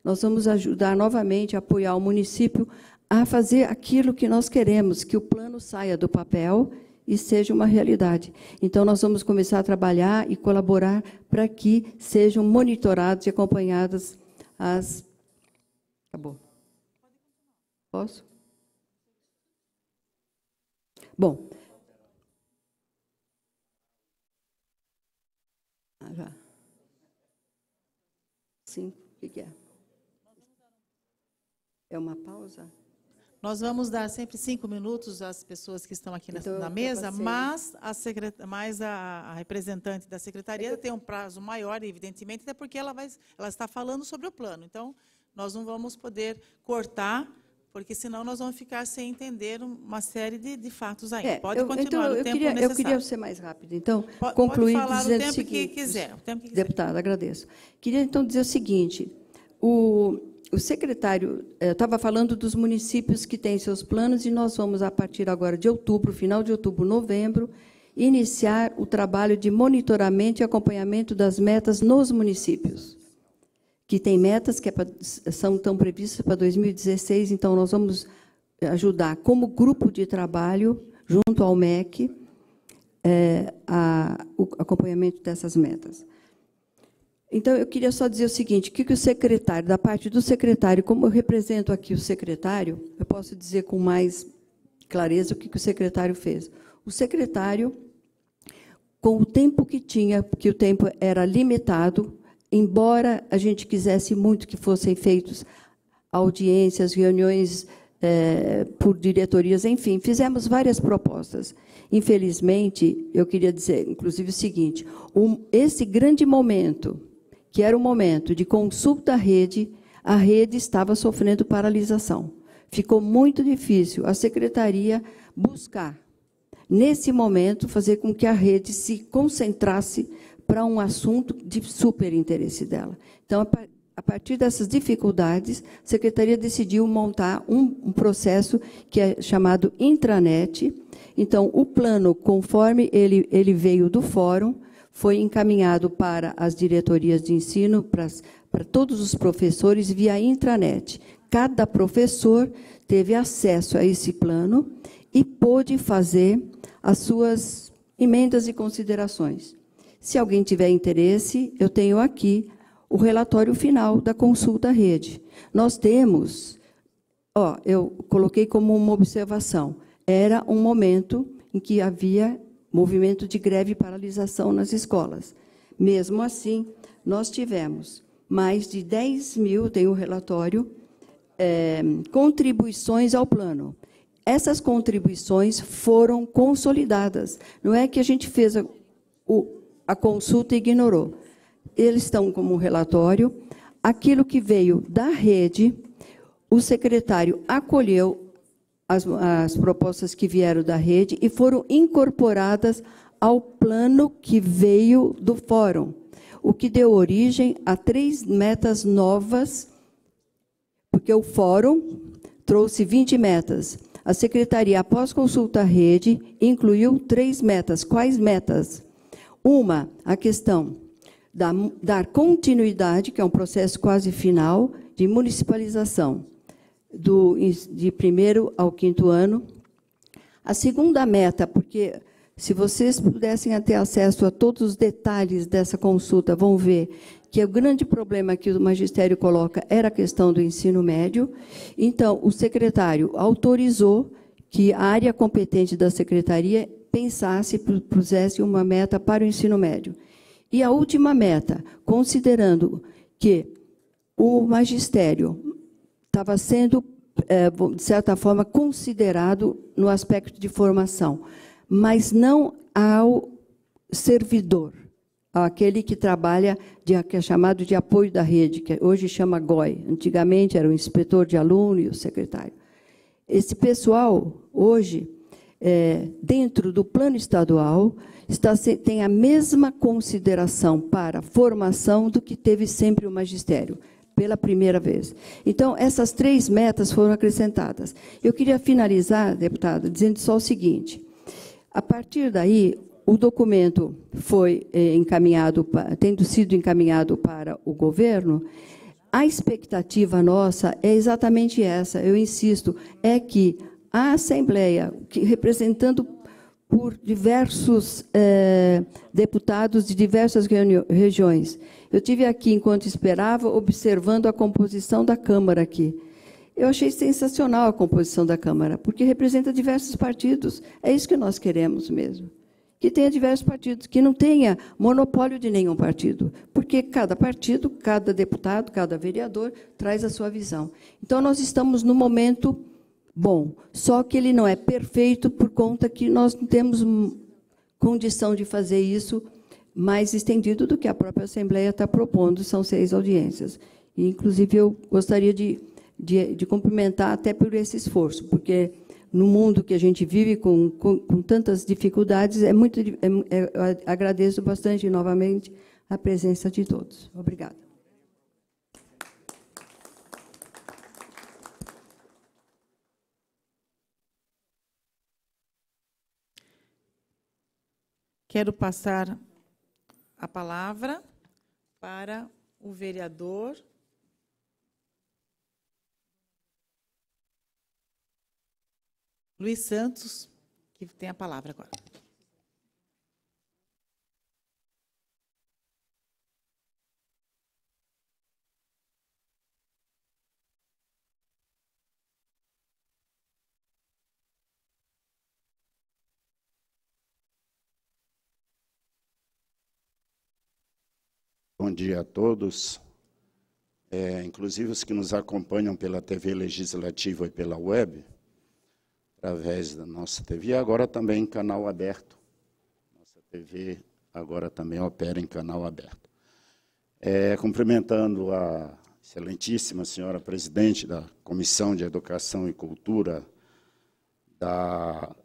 Nós vamos ajudar novamente a apoiar o município a fazer aquilo que nós queremos, que o plano saia do papel e seja uma realidade. Então, nós vamos começar a trabalhar e colaborar para que sejam monitorados e acompanhadas as... Acabou. Posso? Bom. Já. Sim, o que é? É uma pausa?
Nós vamos dar sempre 5 minutos às pessoas que estão aqui na mesa, mas a representante da secretaria tem um prazo maior, evidentemente, até porque ela está falando sobre o plano. Então, nós não vamos poder cortar, porque senão nós vamos ficar sem entender uma série de fatos aí. Pode continuar o tempo necessário.
Eu queria ser mais rápido. Então, concluir dizendo o seguinte.
Pode falar o tempo que quiser.
Deputada, agradeço. Queria, então, dizer o seguinte. O secretário estava falando dos municípios que têm seus planos, e nós vamos, a partir agora de outubro, final de outubro, novembro, iniciar o trabalho de monitoramento e acompanhamento das metas nos municípios, que têm metas que estão previstas para 2016, então nós vamos ajudar, como grupo de trabalho, junto ao MEC, o acompanhamento dessas metas. Então, eu queria só dizer o seguinte, que o secretário, da parte do secretário, como eu represento aqui o secretário, eu posso dizer com mais clareza o que o secretário fez. O secretário, com o tempo que tinha, porque o tempo era limitado, embora a gente quisesse muito que fossem feitas audiências, reuniões por diretorias, enfim, fizemos várias propostas. Infelizmente, eu queria dizer, inclusive, o seguinte, esse grande momento, que era o momento de consulta à rede, a rede estava sofrendo paralisação. Ficou muito difícil a secretaria buscar, nesse momento, fazer com que a rede se concentrasse para um assunto de super interesse dela. Então, a partir dessas dificuldades, a secretaria decidiu montar um processo que é chamado intranet. Então, o plano, conforme ele veio do fórum, foi encaminhado para as diretorias de ensino, para todos os professores, via intranet. Cada professor teve acesso a esse plano e pôde fazer as suas emendas e considerações. Se alguém tiver interesse, eu tenho aqui o relatório final da consulta à rede. Nós temos, eu coloquei como uma observação, era um momento em que havia movimento de greve e paralisação nas escolas. Mesmo assim, nós tivemos mais de 10 mil, tem o relatório, contribuições ao plano. Essas contribuições foram consolidadas. Não é que a gente fez a consulta e ignorou. Eles estão como relatório. Aquilo que veio da rede, o secretário acolheu as propostas que vieram da rede e foram incorporadas ao plano que veio do fórum, o que deu origem a 3 metas novas, porque o fórum trouxe 20 metas. A secretaria, após consulta à rede, incluiu 3 metas. Quais metas? Uma, a questão dar continuidade, que é um processo quase final, de municipalização, de 1º ao 5º ano. A segunda meta, porque se vocês pudessem ter acesso a todos os detalhes dessa consulta, vão ver que o grande problema que o magistério coloca era a questão do ensino médio. Então, o secretário autorizou que a área competente da secretaria pensasse, pusesse uma meta para o ensino médio. E a última meta, considerando que o magistério estava sendo, de certa forma, considerado no aspecto de formação, mas não ao servidor, aquele que trabalha, que é chamado de apoio da rede, que hoje chama GOI. Antigamente era o inspetor de aluno e o secretário. Esse pessoal, hoje, dentro do plano estadual, tem a mesma consideração para formação do que teve sempre o magistério, pela primeira vez. Então, essas 3 metas foram acrescentadas. Eu queria finalizar, deputada, dizendo só o seguinte: a partir daí, o documento foi encaminhado, tendo sido encaminhado para o governo. A expectativa nossa é exatamente essa, eu insisto, é que a Assembleia, representando por diversos deputados de diversas regiões. Eu tive aqui, enquanto esperava, observando a composição da Câmara aqui. Eu achei sensacional a composição da Câmara, porque representa diversos partidos. É isso que nós queremos mesmo. Que tenha diversos partidos, que não tenha monopólio de nenhum partido, porque cada partido, cada deputado, cada vereador traz a sua visão. Então, nós estamos no momento bom, só que ele não é perfeito por conta que nós não temos condição de fazer isso mais estendido do que a própria Assembleia está propondo, são 6 audiências. E, inclusive, eu gostaria de cumprimentar até por esse esforço, porque no mundo que a gente vive com tantas dificuldades, agradeço bastante novamente a presença de todos. Obrigada.
Quero passar a palavra para o vereador Luiz Santos, que tem a palavra agora.
Bom dia a todos, inclusive os que nos acompanham pela TV Legislativa e pela web, através da nossa TV, agora também em canal aberto. Nossa TV agora também opera em canal aberto. Cumprimentando a excelentíssima senhora presidente da Comissão de Educação e Cultura da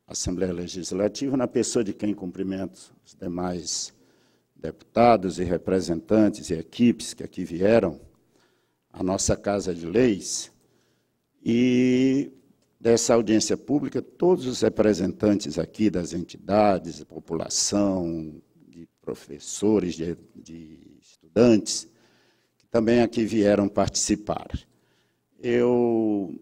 Assembleia Legislativa, na pessoa de quem cumprimento os demais deputados e representantes e equipes que aqui vieram, a nossa Casa de Leis, e dessa audiência pública, todos os representantes aqui das entidades, da população, de professores, de estudantes, que também aqui vieram participar. Eu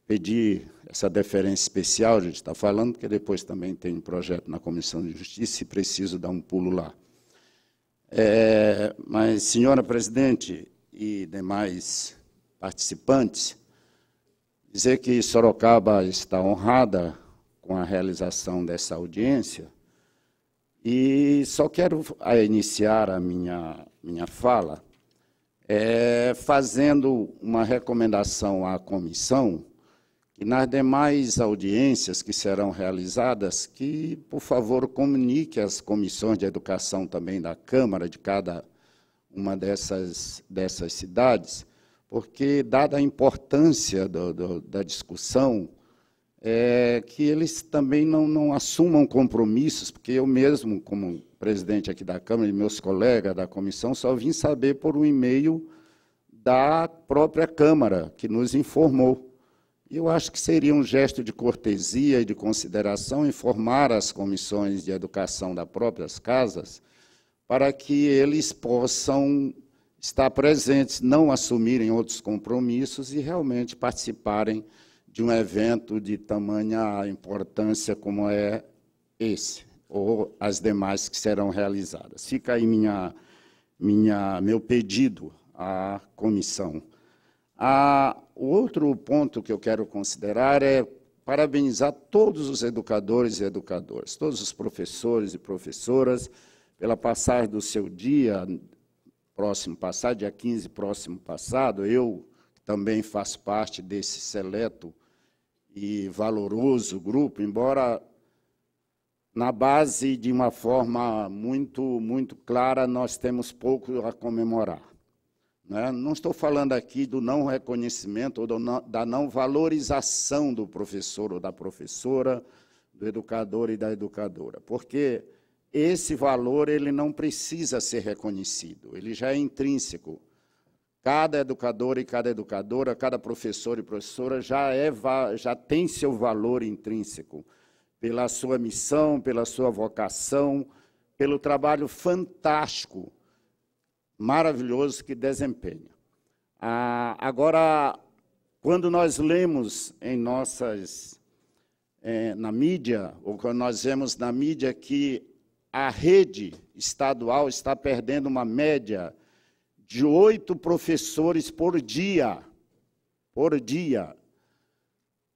pedi essa deferência especial, a gente está falando, porque depois também tem um projeto na Comissão de Justiça e preciso dar um pulo lá. Mas, senhora presidente e demais participantes, dizer que Sorocaba está honrada com a realização dessa audiência e só quero iniciar a minha fala fazendo uma recomendação à comissão, que nas demais audiências que serão realizadas, que, por favor, comunique às comissões de educação também da Câmara, de cada uma dessas cidades, porque, dada a importância da discussão, que eles também não assumam compromissos, porque eu mesmo, como presidente aqui da Câmara, e meus colegas da comissão, só vim saber por um e-mail da própria Câmara, que nos informou. Eu acho que seria um gesto de cortesia e de consideração informar as comissões de educação das próprias casas, para que eles possam estar presentes, não assumirem outros compromissos e realmente participarem de um evento de tamanha importância como é esse, ou as demais que serão realizadas. Fica aí meu pedido à comissão. O outro ponto que eu quero considerar é parabenizar todos os educadores e educadoras, todos os professores e professoras, pela passagem do seu dia próximo passado, dia 15 próximo passado. Eu também faço parte desse seleto e valoroso grupo, embora na base, de uma forma muito clara, nós temos pouco a comemorar. Não estou falando aqui do não reconhecimento ou da não valorização do professor ou da professora, do educador e da educadora, porque esse valor ele não precisa ser reconhecido, ele já é intrínseco. Cada educador e cada educadora, cada professor e professora já tem seu valor intrínseco, pela sua missão, pela sua vocação, pelo trabalho fantástico, maravilhoso que desempenha. Agora, quando nós lemos na mídia, ou quando nós vemos na mídia que a rede estadual está perdendo uma média de 8 professores por dia,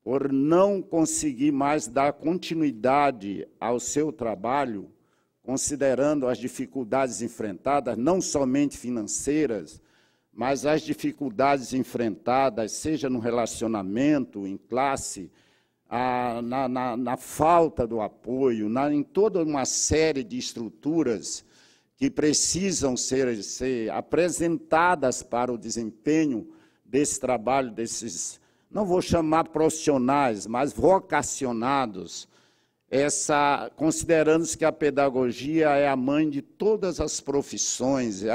por não conseguir mais dar continuidade ao seu trabalho, considerando as dificuldades enfrentadas, não somente financeiras, mas as dificuldades enfrentadas, seja no relacionamento, em classe, na falta do apoio, em toda uma série de estruturas que precisam ser apresentadas para o desempenho desse trabalho, desses, não vou chamar profissionais, mas vocacionados, considerando-se que a pedagogia é a mãe de todas as profissões, é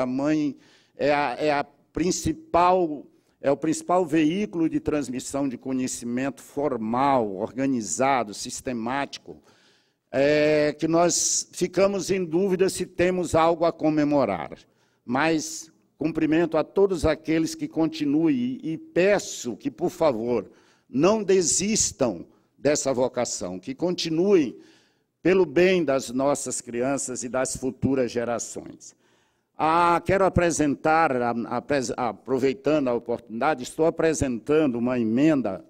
o principal veículo de transmissão de conhecimento formal, organizado, sistemático, que nós ficamos em dúvida se temos algo a comemorar. Mas cumprimento a todos aqueles que continuem e peço que, por favor, não desistam dessa vocação, que continuem pelo bem das nossas crianças e das futuras gerações. Quero apresentar, aproveitando a oportunidade, estou apresentando uma emenda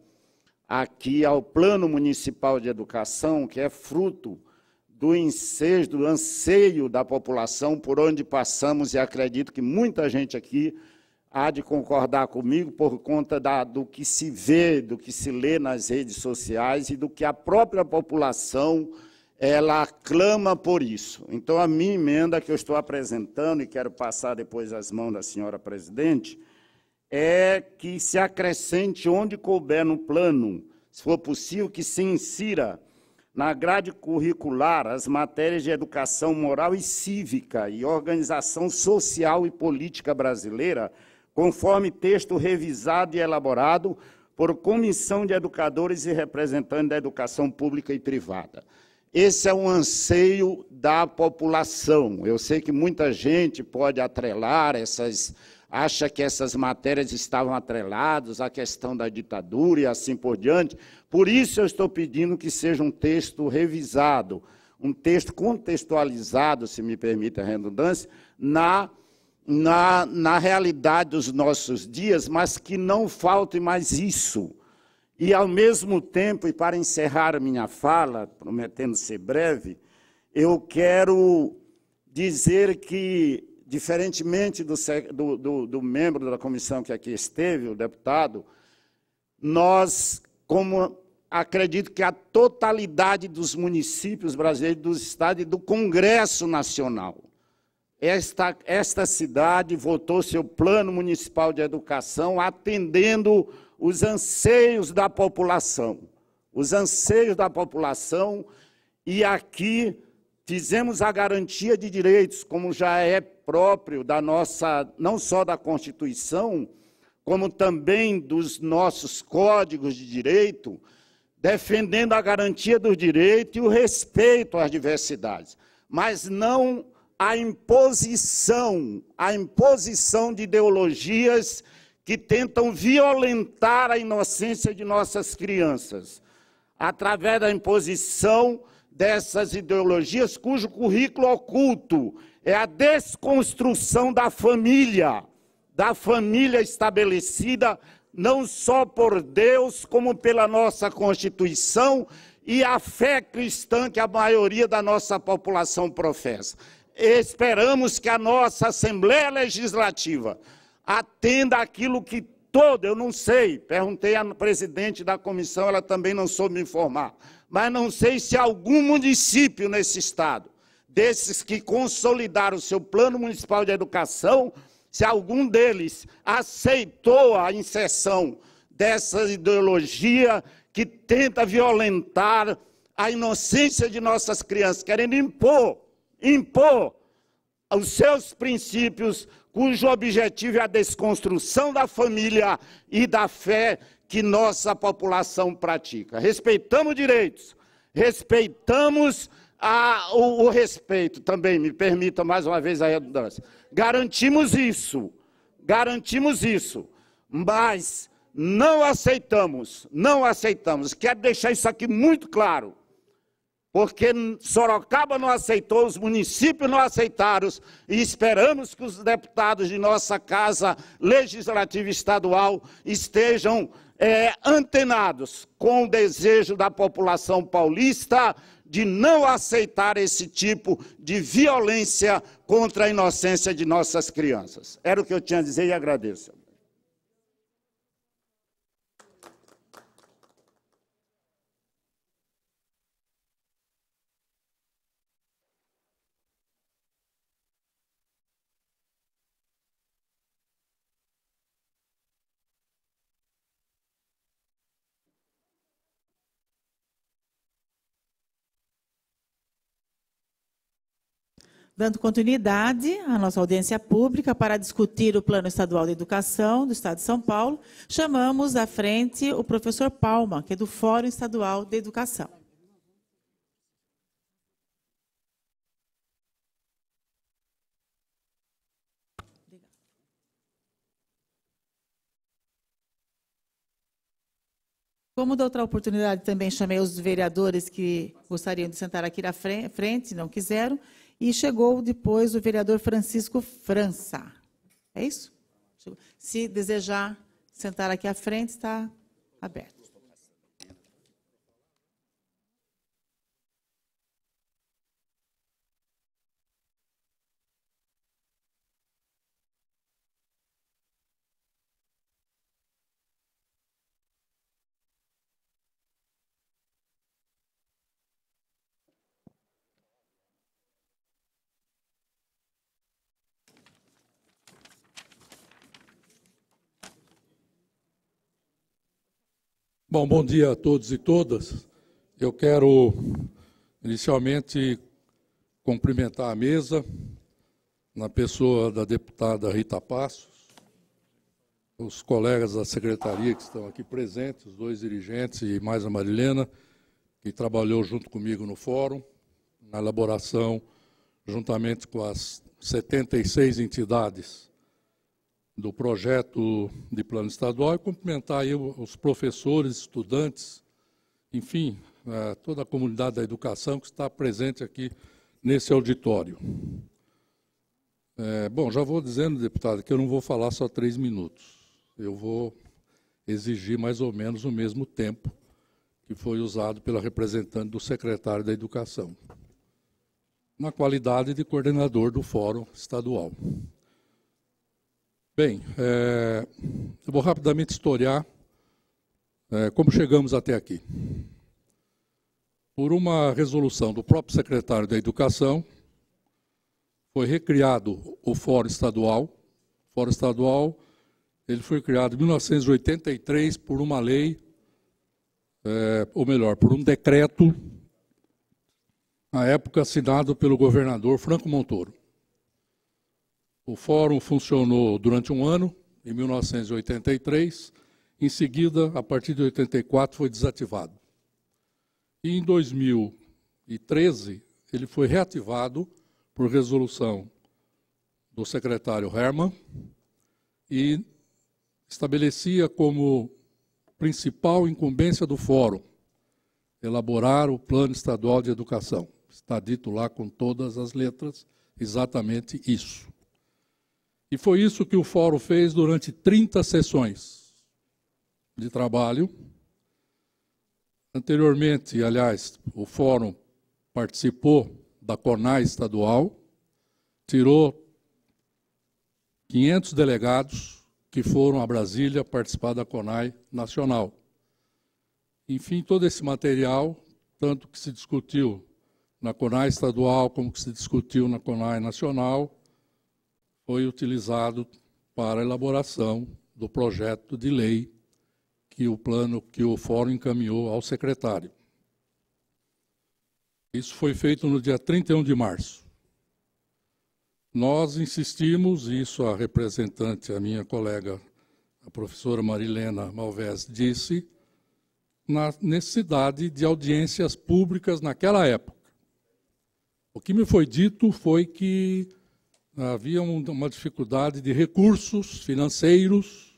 aqui ao Plano Municipal de Educação, que é fruto do ensejo, do anseio da população por onde passamos, e acredito que muita gente aqui há de concordar comigo por conta do que se vê, do que se lê nas redes sociais e do que a própria população ela clama por isso. Então, a minha emenda que eu estou apresentando, e quero passar depois às mãos da senhora presidente, é que se acrescente onde couber no plano, se for possível, que se insira na grade curricular as matérias de educação moral e cívica e organização social e política brasileira, conforme texto revisado e elaborado por comissão de educadores e representantes da educação pública e privada. Esse é um anseio da população. Eu sei que muita gente pode atrelar acha que essas matérias estavam atreladas à questão da ditadura e assim por diante. Por isso eu estou pedindo que seja um texto revisado, um texto contextualizado, se me permite a redundância, na realidade dos nossos dias, mas que não falte mais isso. E, ao mesmo tempo, e para encerrar minha fala, prometendo ser breve, eu quero dizer que, diferentemente do membro da comissão que aqui esteve, o deputado, nós, acredito que a totalidade dos municípios brasileiros, dos estados e do Congresso Nacional, esta cidade votou seu Plano Municipal de Educação atendendo os anseios da população. Os anseios da população, e aqui fizemos a garantia de direitos, como já é próprio da nossa, não só da Constituição, como também dos nossos códigos de direito, defendendo a garantia do direito e o respeito às diversidades, mas não a imposição de ideologias que tentam violentar a inocência de nossas crianças, através da imposição dessas ideologias cujo currículo oculto é a desconstrução da família estabelecida não só por Deus, como pela nossa Constituição e a fé cristã que a maioria da nossa população professa. Esperamos que a nossa Assembleia Legislativa atenda aquilo que eu não sei, perguntei à presidente da comissão, ela também não soube me informar, mas não sei se algum município nesse estado, desses que consolidaram o seu Plano Municipal de Educação, se algum deles aceitou a inserção dessa ideologia que tenta violentar a inocência de nossas crianças, querendo impor os seus princípios, cujo objetivo é a desconstrução da família e da fé que nossa população pratica. Respeitamos direitos, respeitamos o respeito também, me permita mais uma vez a redundância. Garantimos isso, mas não aceitamos. Quero deixar isso aqui muito claro, porque Sorocaba não aceitou, os municípios não aceitaram, e esperamos que os deputados de nossa Casa Legislativa Estadual estejam antenados com o desejo da população paulista de não aceitar esse tipo de violência contra a inocência de nossas crianças. Era o que eu tinha a dizer e agradeço.
Dando continuidade à nossa audiência pública para discutir o Plano Estadual de Educação do Estado de São Paulo, chamamos à frente o professor Palma, que é do Fórum Estadual de Educação. Como da outra oportunidade também chamei os vereadores que gostariam de sentar aqui na frente, não quiseram, e chegou depois o vereador Francisco França. É isso? Se desejar sentar aqui à frente, está aberto.
Bom dia a todos e todas. Eu quero, inicialmente, cumprimentar a mesa, na pessoa da deputada Rita Passos, os colegas da secretaria que estão aqui presentes, os dois dirigentes e mais a Marilena, que trabalhou junto comigo no fórum, na elaboração, juntamente com as 76 entidades do projeto de plano estadual, e cumprimentar aí os professores, estudantes, enfim, toda a comunidade da educação que está presente aqui nesse auditório. Bom, já vou dizendo, deputada, que eu não vou falar só 3 minutos. Eu vou exigir mais ou menos o mesmo tempo que foi usado pela representante do secretário da Educação. na qualidade de coordenador do Fórum Estadual. Bem, eu vou rapidamente historiar como chegamos até aqui. Por uma resolução do próprio secretário da Educação, foi recriado o Fórum Estadual. O Fórum Estadual ele foi criado em 1983 por uma lei, ou melhor, por um decreto, na época assinado pelo governador Franco Montoro. O fórum funcionou durante um ano, em 1983, em seguida, a partir de 84, foi desativado. E em 2013, ele foi reativado por resolução do secretário Hermann e estabelecia como principal incumbência do fórum elaborar o Plano Estadual de Educação. Está dito lá com todas as letras exatamente isso. E foi isso que o fórum fez durante 30 sessões de trabalho. Anteriormente, aliás, o fórum participou da CONAI estadual, tirou 500 delegados que foram a Brasília participar da CONAI nacional. Enfim, todo esse material, tanto que se discutiu na CONAI estadual como que se discutiu na CONAI nacional, foi utilizado para a elaboração do projeto de lei que o fórum encaminhou ao secretário. Isso foi feito no dia 31 de março. Nós insistimos, e isso a representante, a minha colega, a professora Marilena Malvez, disse, na necessidade de audiências públicas naquela época. O que me foi dito foi que havia uma dificuldade de recursos financeiros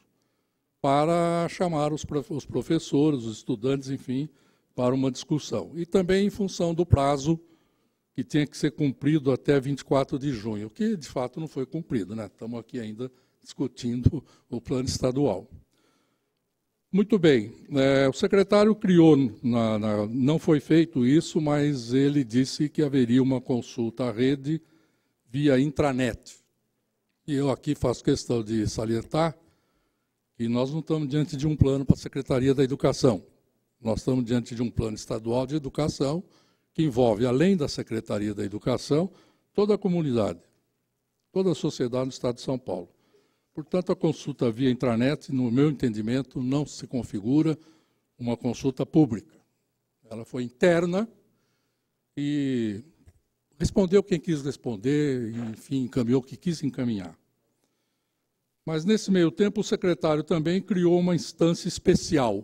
para chamar os professores, os estudantes, enfim, para uma discussão. E também em função do prazo que tinha que ser cumprido até 24 de junho, que de fato não foi cumprido, né? Estamos aqui ainda discutindo o plano estadual. Muito bem, o secretário criou, não foi feito isso, mas ele disse que haveria uma consulta à rede via intranet. E eu aqui faço questão de salientar que nós não estamos diante de um plano para a Secretaria da Educação. Nós estamos diante de um plano estadual de educação que envolve, além da Secretaria da Educação, toda a comunidade, toda a sociedade do Estado de São Paulo. Portanto, a consulta via intranet, no meu entendimento, não se configura uma consulta pública. Ela foi interna e respondeu quem quis responder, e, enfim, encaminhou o que quis encaminhar. Mas, nesse meio tempo, o secretário também criou uma instância especial,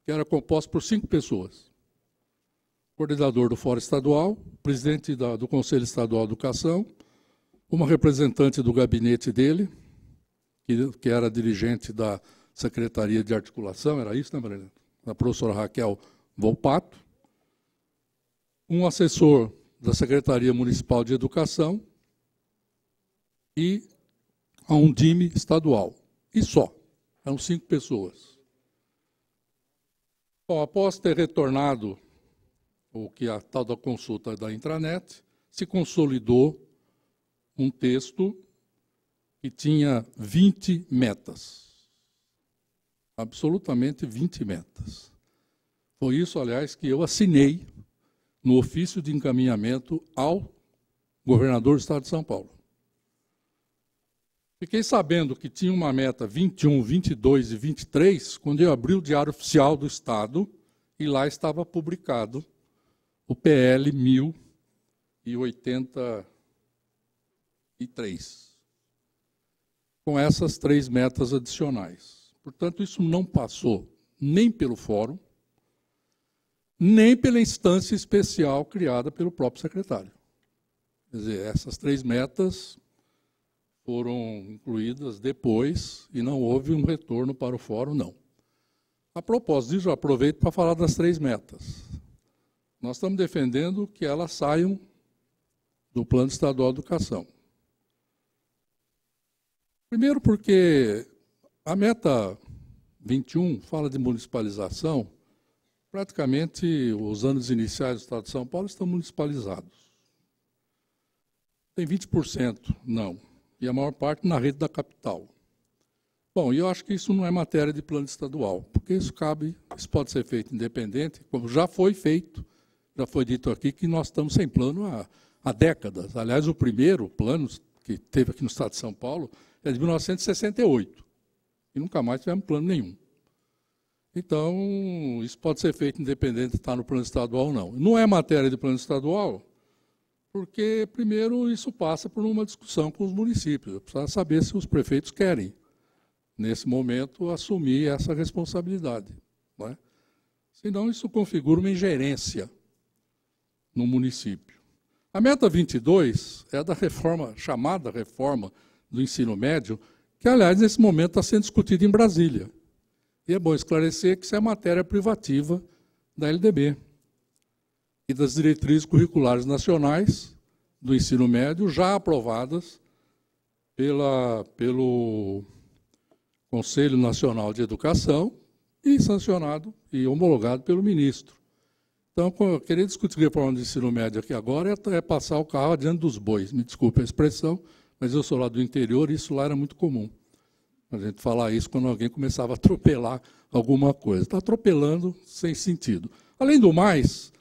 que era composta por 5 pessoas. Coordenador do Fórum Estadual, presidente do Conselho Estadual de Educação, uma representante do gabinete dele, que era dirigente da Secretaria de Articulação, era isso, né, Maria? A professora Raquel Volpato, um assessor da Secretaria Municipal de Educação e a Undime estadual. E só. Eram 5 pessoas. Bom, após ter retornado o que a tal da consulta da intranet, se consolidou um texto que tinha 20 metas. Absolutamente 20 metas. Foi isso, aliás, que eu assinei no ofício de encaminhamento ao governador do Estado de São Paulo. Fiquei sabendo que tinha uma meta 21, 22 e 23 quando eu abri o Diário Oficial do Estado e lá estava publicado o PL 1083, com essas 3 metas adicionais. Portanto, isso não passou nem pelo fórum, nem pela instância especial criada pelo próprio secretário. Quer dizer, essas 3 metas foram incluídas depois e não houve um retorno para o fórum, não. A propósito disso, eu aproveito para falar das 3 metas. Nós estamos defendendo que elas saiam do Plano Estadual de Educação. Primeiro porque a meta 21 fala de municipalização, praticamente os anos iniciais do Estado de São Paulo estão municipalizados. tem 20%, não. E a maior parte na rede da capital. Bom, e eu acho que isso não é matéria de plano estadual, porque isso pode ser feito independente, como já foi feito, já foi dito aqui que nós estamos sem plano há décadas. Aliás, o primeiro plano que teve aqui no estado de São Paulo é de 1968, e nunca mais tivemos plano nenhum. Então, isso pode ser feito independente de estar no plano estadual ou não. Não é matéria de plano estadual, porque, primeiro, isso passa por uma discussão com os municípios. Precisa saber se os prefeitos querem, nesse momento, assumir essa responsabilidade. Não é? Senão, isso configura uma ingerência no município. A meta 22 é da reforma, chamada reforma do ensino médio, que, aliás, nesse momento está sendo discutida em Brasília. E é bom esclarecer que isso é matéria privativa da LDB e das diretrizes curriculares nacionais do ensino médio, já aprovadas pelo Conselho Nacional de Educação e sancionado e homologado pelo ministro. Então, querer discutir reforma do ensino médio aqui agora é passar o carro adiante dos bois. Me desculpe a expressão, mas eu sou lá do interior e isso lá era muito comum. A gente falar isso quando alguém começava a atropelar alguma coisa. Está atropelando sem sentido. Além do mais,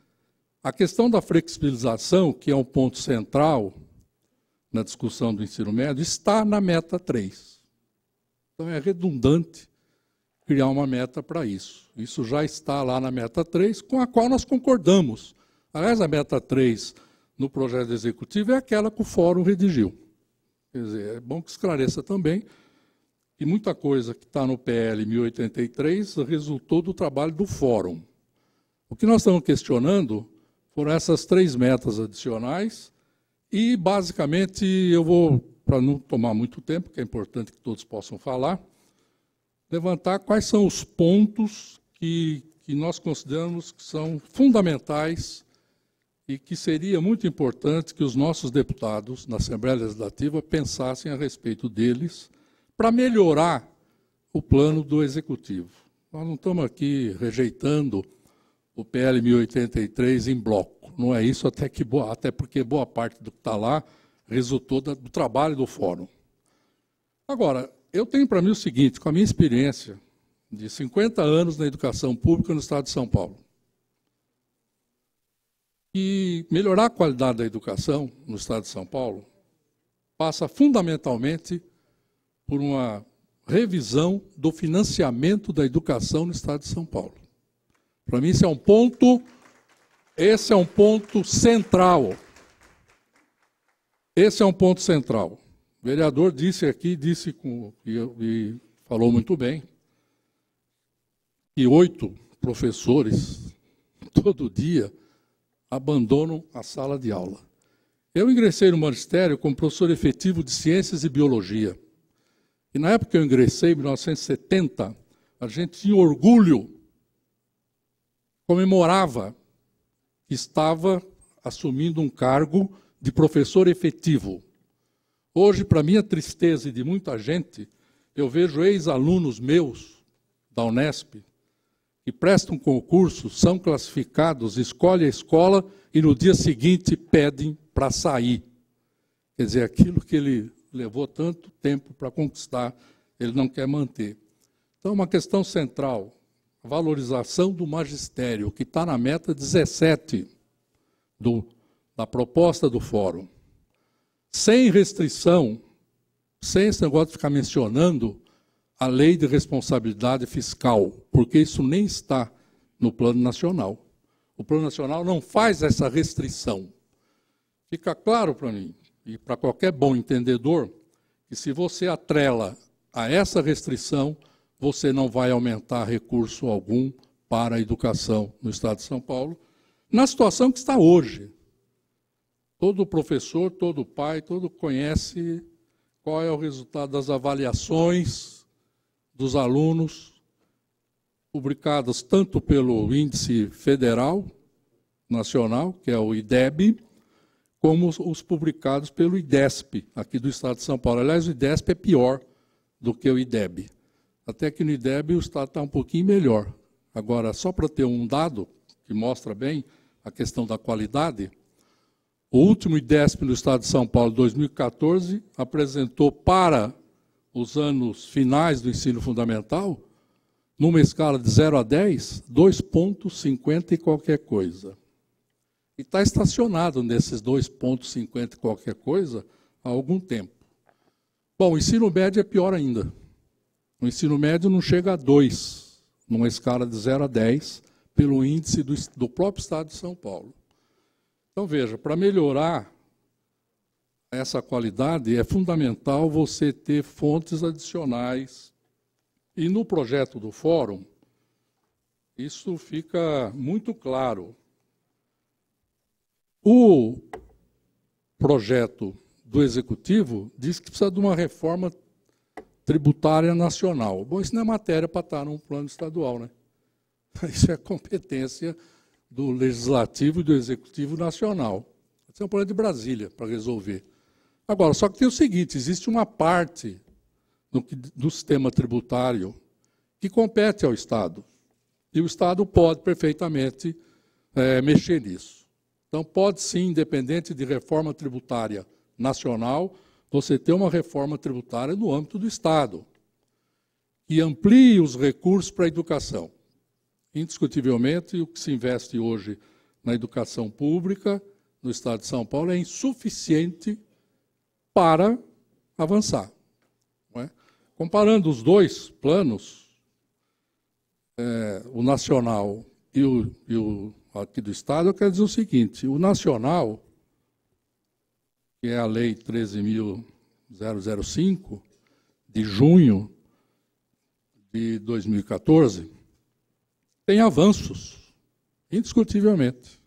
a questão da flexibilização, que é um ponto central na discussão do ensino médio, está na meta 3. Então, é redundante criar uma meta para isso. Isso já está lá na meta 3, com a qual nós concordamos. Aliás, a meta 3 no projeto executivo é aquela que o Fórum redigiu. Quer dizer, é bom que esclareça também que muita coisa que está no PL 1083 resultou do trabalho do Fórum. O que nós estamos questionando foram essas 3 metas adicionais e, basicamente, eu vou, para não tomar muito tempo, que é importante que todos possam falar, levantar quais são os pontos que nós consideramos que são fundamentais e que seria muito importante que os nossos deputados na Assembleia Legislativa pensassem a respeito deles para melhorar o plano do Executivo. Nós não estamos aqui rejeitando o PL 1083 em bloco. Não é isso, até porque boa parte do que está lá resultou do trabalho do Fórum. Agora, eu tenho para mim o seguinte, com a minha experiência de 50 anos na educação pública no estado de São Paulo, e melhorar a qualidade da educação no estado de São Paulo passa fundamentalmente por uma revisão do financiamento da educação no estado de São Paulo. Para mim, esse é um ponto central. Esse é um ponto central. O vereador disse aqui, e falou muito bem, que 8 professores, todo dia, abandonam a sala de aula. Eu ingressei no magistério como professor efetivo de Ciências e Biologia. E na época que eu ingressei, em 1970, a gente tinha orgulho, comemorava que estava assumindo um cargo de professor efetivo. Hoje, para minha tristeza e de muita gente, eu vejo ex-alunos meus da Unesp que prestam concurso, são classificados, escolhem a escola e no dia seguinte pedem para sair. Quer dizer, aquilo que ele levou tanto tempo para conquistar, ele não quer manter. Então, uma questão central, a valorização do magistério, que está na meta 17 da proposta do Fórum. Sem restrição, sem esse negócio de ficar mencionando a lei de responsabilidade fiscal, porque isso nem está no Plano Nacional. O Plano Nacional não faz essa restrição. Fica claro para mim, e para qualquer bom entendedor, que se você atrela a essa restrição, você não vai aumentar recurso algum para a educação no Estado de São Paulo, na situação que está hoje. Todo professor, todo pai, todo conhece qual é o resultado das avaliações dos alunos, publicadas tanto pelo Índice Federal Nacional, que é o IDEB, como os publicados pelo IDESP, aqui do Estado de São Paulo. Aliás, o IDESP é pior do que o IDEB. Até que no IDEB o Estado está um pouquinho melhor. Agora, só para ter um dado que mostra bem a questão da qualidade, O último IDESP no Estado de São Paulo, 2014, apresentou para os anos finais do ensino fundamental, numa escala de 0 a 10, 2,50 e qualquer coisa. E está estacionado nesses 2,50 e qualquer coisa há algum tempo. Bom, o ensino médio é pior ainda. O ensino médio não chega a 2, numa escala de 0 a 10, pelo índice do próprio Estado de São Paulo. Então, veja, para melhorar essa qualidade, é fundamental você ter fontes adicionais. E no projeto do Fórum, isso fica muito claro. O projeto do Executivo diz que precisa de uma reforma tributária nacional. Bom, isso não é matéria para estar num plano estadual, né? Isso é competência do Legislativo e do Executivo Nacional. Isso é um problema de Brasília para resolver. Agora, só que tem o seguinte, existe uma parte do sistema tributário que compete ao Estado. E o Estado pode perfeitamente mexer nisso. Então, pode sim, independente de reforma tributária nacional, você ter uma reforma tributária no âmbito do Estado, que amplie os recursos para a educação. Indiscutivelmente, o que se investe hoje na educação pública no Estado de São Paulo é insuficiente para avançar. Não é? Comparando os dois planos, o nacional e o aqui do Estado, eu quero dizer o seguinte, o nacional, que é a Lei 13.005, de junho de 2014, tem avanços, indiscutivelmente.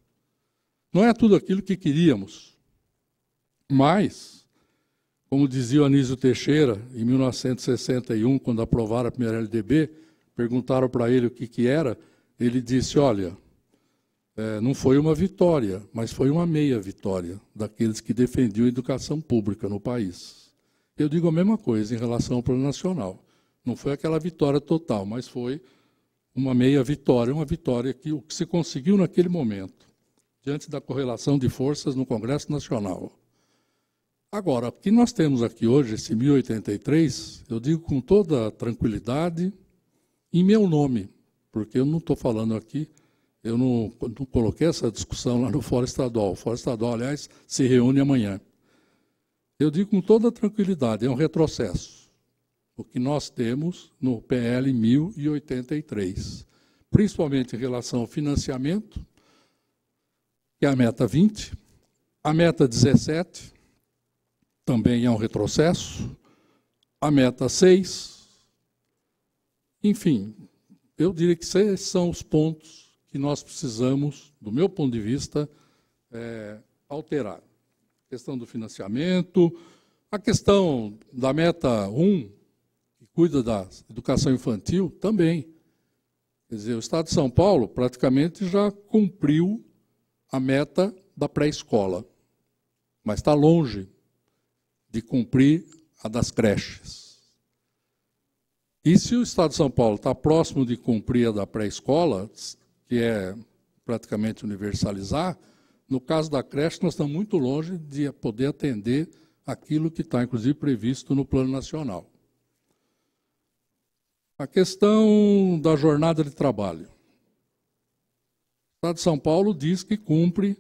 Não é tudo aquilo que queríamos, mas, como dizia o Anísio Teixeira, em 1961, quando aprovaram a primeira LDB, perguntaram para ele o que era, ele disse, olha, não foi uma vitória, mas foi uma meia vitória daqueles que defendiam a educação pública no país. Eu digo a mesma coisa em relação ao Plano Nacional. Não foi aquela vitória total, mas foi uma meia vitória, uma vitória que o que se conseguiu naquele momento, diante da correlação de forças no Congresso Nacional. Agora, o que nós temos aqui hoje, esse 1083, eu digo com toda tranquilidade, em meu nome, porque eu não estou falando aqui, eu não coloquei essa discussão lá no Fórum Estadual. O Fórum Estadual, aliás, se reúne amanhã. Eu digo com toda tranquilidade, é um retrocesso. O que nós temos no PL 1083, principalmente em relação ao financiamento, que é a meta 20, a meta 17, também é um retrocesso, a meta 6, enfim, eu diria que esses são os pontos que nós precisamos, do meu ponto de vista, alterar. A questão do financiamento, a questão da meta 1, que cuida da educação infantil, também. Quer dizer, o Estado de São Paulo praticamente já cumpriu a meta da pré-escola, mas está longe de cumprir a das creches. E se o Estado de São Paulo está próximo de cumprir a da pré-escola, que é praticamente universalizar, no caso da creche, nós estamos muito longe de poder atender aquilo que está, inclusive, previsto no Plano Nacional. A questão da jornada de trabalho. O Estado de São Paulo diz que cumpre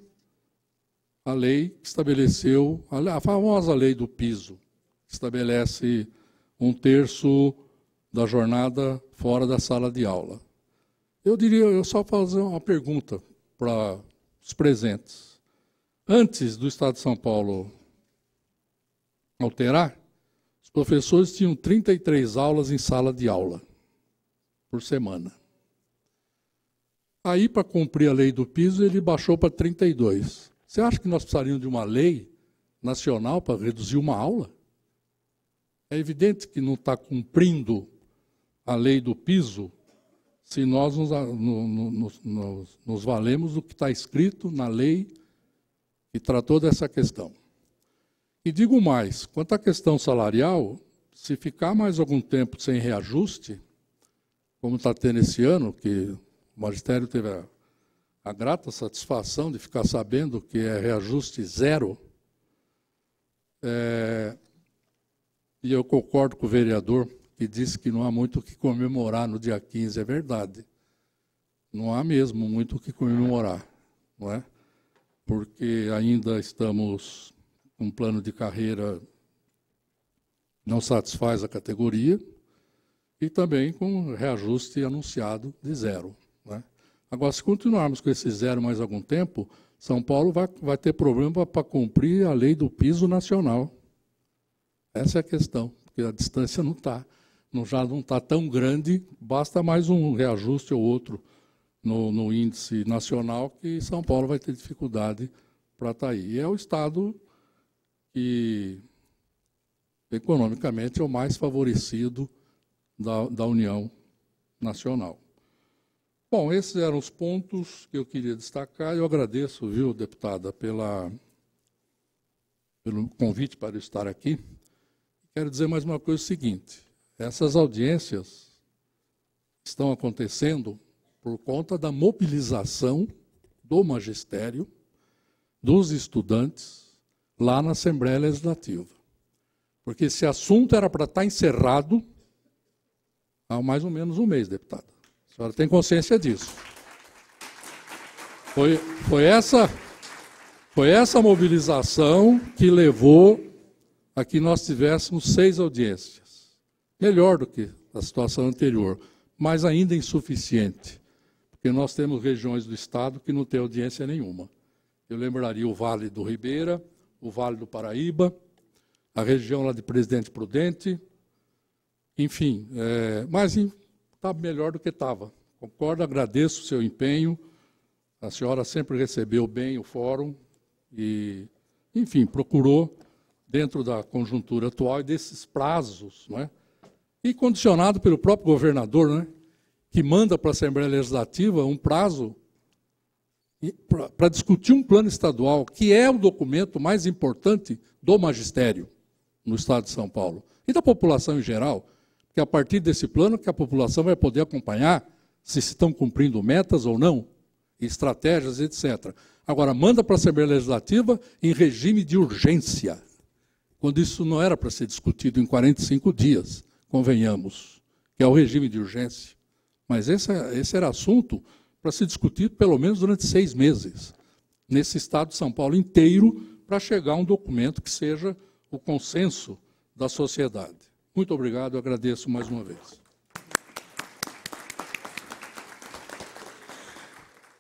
a lei que estabeleceu, a famosa lei do piso, que estabelece 1/3 da jornada fora da sala de aula. Eu só fazer uma pergunta para os presentes. Antes do Estado de São Paulo alterar, os professores tinham 33 aulas em sala de aula por semana. Aí, para cumprir a lei do piso, ele baixou para 32. Você acha que nós precisaríamos de uma lei nacional para reduzir uma aula? É evidente que não está cumprindo a lei do piso se nós nos valemos do que está escrito na lei que tratou dessa questão. E digo mais, quanto à questão salarial, se ficar mais algum tempo sem reajuste, como está tendo esse ano, que o magistério teve a grata satisfação de ficar sabendo que é reajuste zero. E eu concordo com o vereador que disse que não há muito o que comemorar no dia 15, é verdade. Não há mesmo muito o que comemorar, não é? Porque ainda estamos com um plano de carreira que não satisfaz a categoria e também com reajuste anunciado de zero, não é? Agora, se continuarmos com esse zero mais algum tempo, São Paulo vai ter problema para cumprir a lei do piso nacional. Essa é a questão, porque a distância já não está tão grande, basta mais um reajuste ou outro no índice nacional, que São Paulo vai ter dificuldade para estar aí. E é o estado que, economicamente, é o mais favorecido da União Nacional. Bom, esses eram os pontos que eu queria destacar. Eu agradeço, viu, deputada, pelo convite para estar aqui. Quero dizer mais uma coisa, o seguinte: essas audiências estão acontecendo por conta da mobilização do magistério, dos estudantes, lá na Assembleia Legislativa. Porque esse assunto era para estar encerrado há mais ou menos um mês, deputada. A senhora tem consciência disso. Foi essa mobilização que levou a que nós tivéssemos 6 audiências. Melhor do que a situação anterior, mas ainda insuficiente, porque nós temos regiões do estado que não têm audiência nenhuma. Eu lembraria o Vale do Ribeira, o Vale do Paraíba, a região lá de Presidente Prudente, enfim, mas está melhor do que estava. Concordo, agradeço o seu empenho, a senhora sempre recebeu bem o fórum e, enfim, procurou, dentro da conjuntura atual e desses prazos, não é? E condicionado pelo próprio governador, né, que manda para a Assembleia Legislativa um prazo para discutir um plano estadual, que é o documento mais importante do magistério no estado de São Paulo, e da população em geral, que a partir desse plano que a população vai poder acompanhar se estão cumprindo metas ou não, estratégias, etc. Agora, manda para a Assembleia Legislativa em regime de urgência, quando isso não era para ser discutido em 45 dias, convenhamos, que é o regime de urgência. Mas esse era assunto para ser discutido pelo menos durante 6 meses, nesse estado de São Paulo inteiro, para chegar a um documento que seja o consenso da sociedade. Muito obrigado, eu agradeço mais uma vez.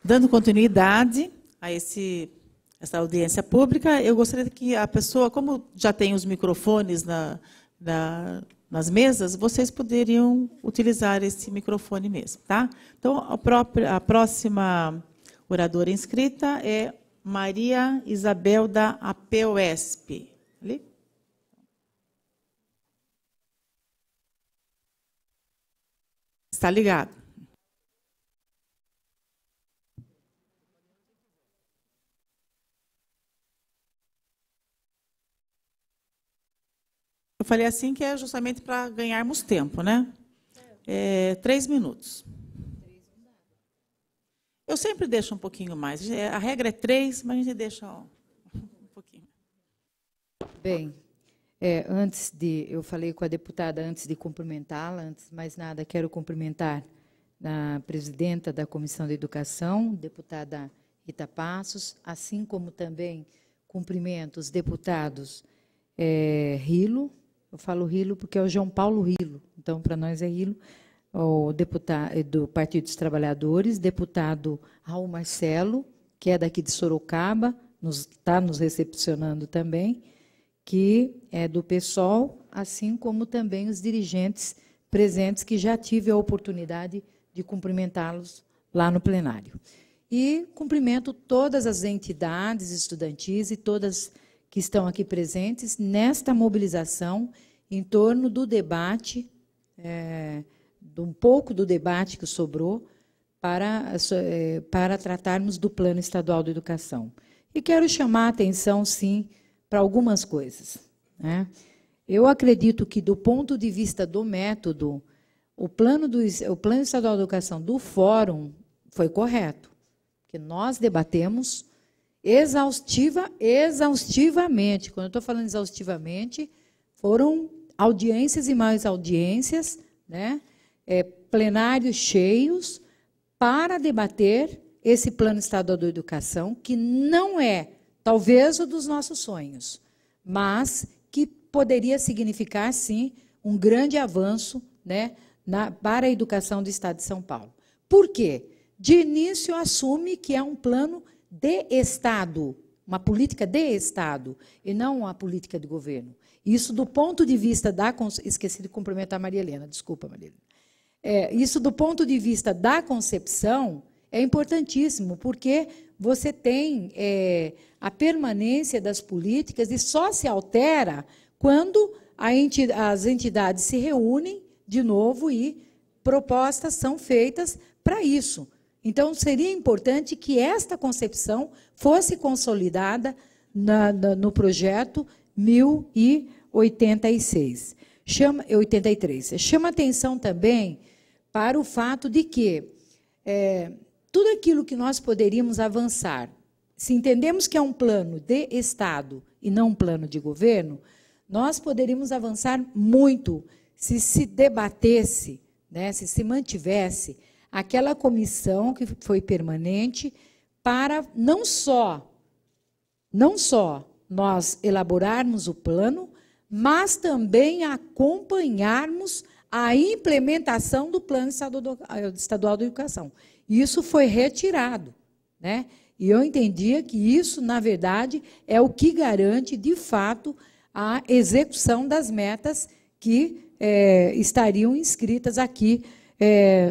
Dando continuidade a essa audiência pública, eu gostaria que a pessoa, como já tem os microfones nas mesas, vocês poderiam utilizar esse microfone mesmo, tá? Então, a próxima oradora inscrita é Maria Isabel da APOSP. Ali? Está ligado? Eu falei assim que é justamente para ganharmos tempo, né? 3 minutos. Eu sempre deixo um pouquinho mais. A regra é 3, mas a gente deixa um pouquinho.
Bem, eu falei com a deputada antes de cumprimentá-la, antes de mais nada, quero cumprimentar a presidenta da Comissão de Educação, deputada Rita Passos, assim como também cumprimento os deputados Rilo. Eu falo Rilo porque é o João Paulo Rilo, então, para nós é Rilo, o deputado do Partido dos Trabalhadores, deputado Raul Marcelo, que é daqui de Sorocaba, está nos recepcionando também, que é do PSOL, assim como também os dirigentes presentes, que já tive a oportunidade de cumprimentá-los lá no plenário. E cumprimento todas as entidades estudantis e todas que estão aqui presentes nesta mobilização em torno do debate, um pouco do debate que sobrou, para tratarmos do Plano Estadual de Educação. E quero chamar a atenção, sim, para algumas coisas, né? Eu acredito que, do ponto de vista do método, o Plano Estadual de Educação do Fórum foi correto, porque nós debatemos exaustivamente. Quando eu estou falando exaustivamente, foram audiências e mais audiências, né? Plenários cheios, para debater esse Plano Estadual da Educação, que não é, talvez, o dos nossos sonhos, mas que poderia significar, sim, um grande avanço, né, para a educação do Estado de São Paulo. Por quê? De início, assume que é um plano de Estado, uma política de Estado, e não uma política de governo. Isso do ponto de vista da... Esqueci de cumprimentar a Maria Helena, desculpa, Maria Helena. Isso do ponto de vista da concepção é importantíssimo, porque você tem a permanência das políticas e só se altera quando as entidades se reúnem de novo e propostas são feitas para isso. Então, seria importante que esta concepção fosse consolidada no projeto 1086. 83. Chama atenção também para o fato de que tudo aquilo que nós poderíamos avançar, se entendemos que é um plano de Estado e não um plano de governo, nós poderíamos avançar muito se debatesse, né, se mantivesse aquela comissão que foi permanente para não só nós elaborarmos o plano, mas também acompanharmos a implementação do Plano Estadual da Educação. Isso foi retirado, né? E eu entendia que isso, na verdade, é o que garante, de fato, a execução das metas que estariam inscritas aqui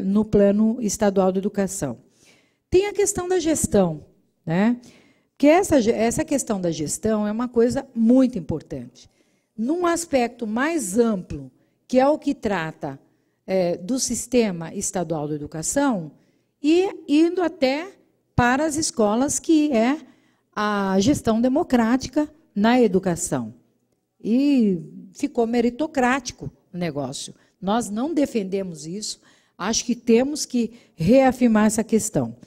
no Plano Estadual da Educação. Tem a questão da gestão, né? Porque essa questão da gestão é uma coisa muito importante. Num aspecto mais amplo, que é o que trata do sistema estadual da educação, e indo até para as escolas, que é a gestão democrática na educação. E ficou meritocrático o negócio. Nós não defendemos isso, acho que temos que reafirmar essa questão.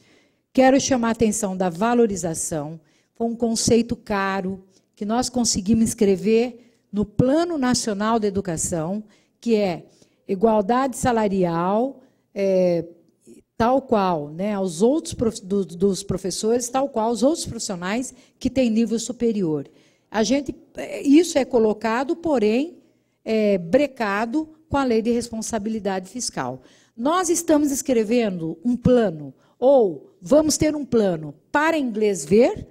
Quero chamar a atenção da valorização, foi um conceito caro, que nós conseguimos escrever no Plano Nacional da Educação, que é igualdade salarial, tal qual, né, aos outros dos professores, tal qual aos outros profissionais que têm nível superior. Isso é colocado, porém, brecado com a Lei de Responsabilidade Fiscal. Nós estamos escrevendo um plano, ou vamos ter um plano para inglês ver,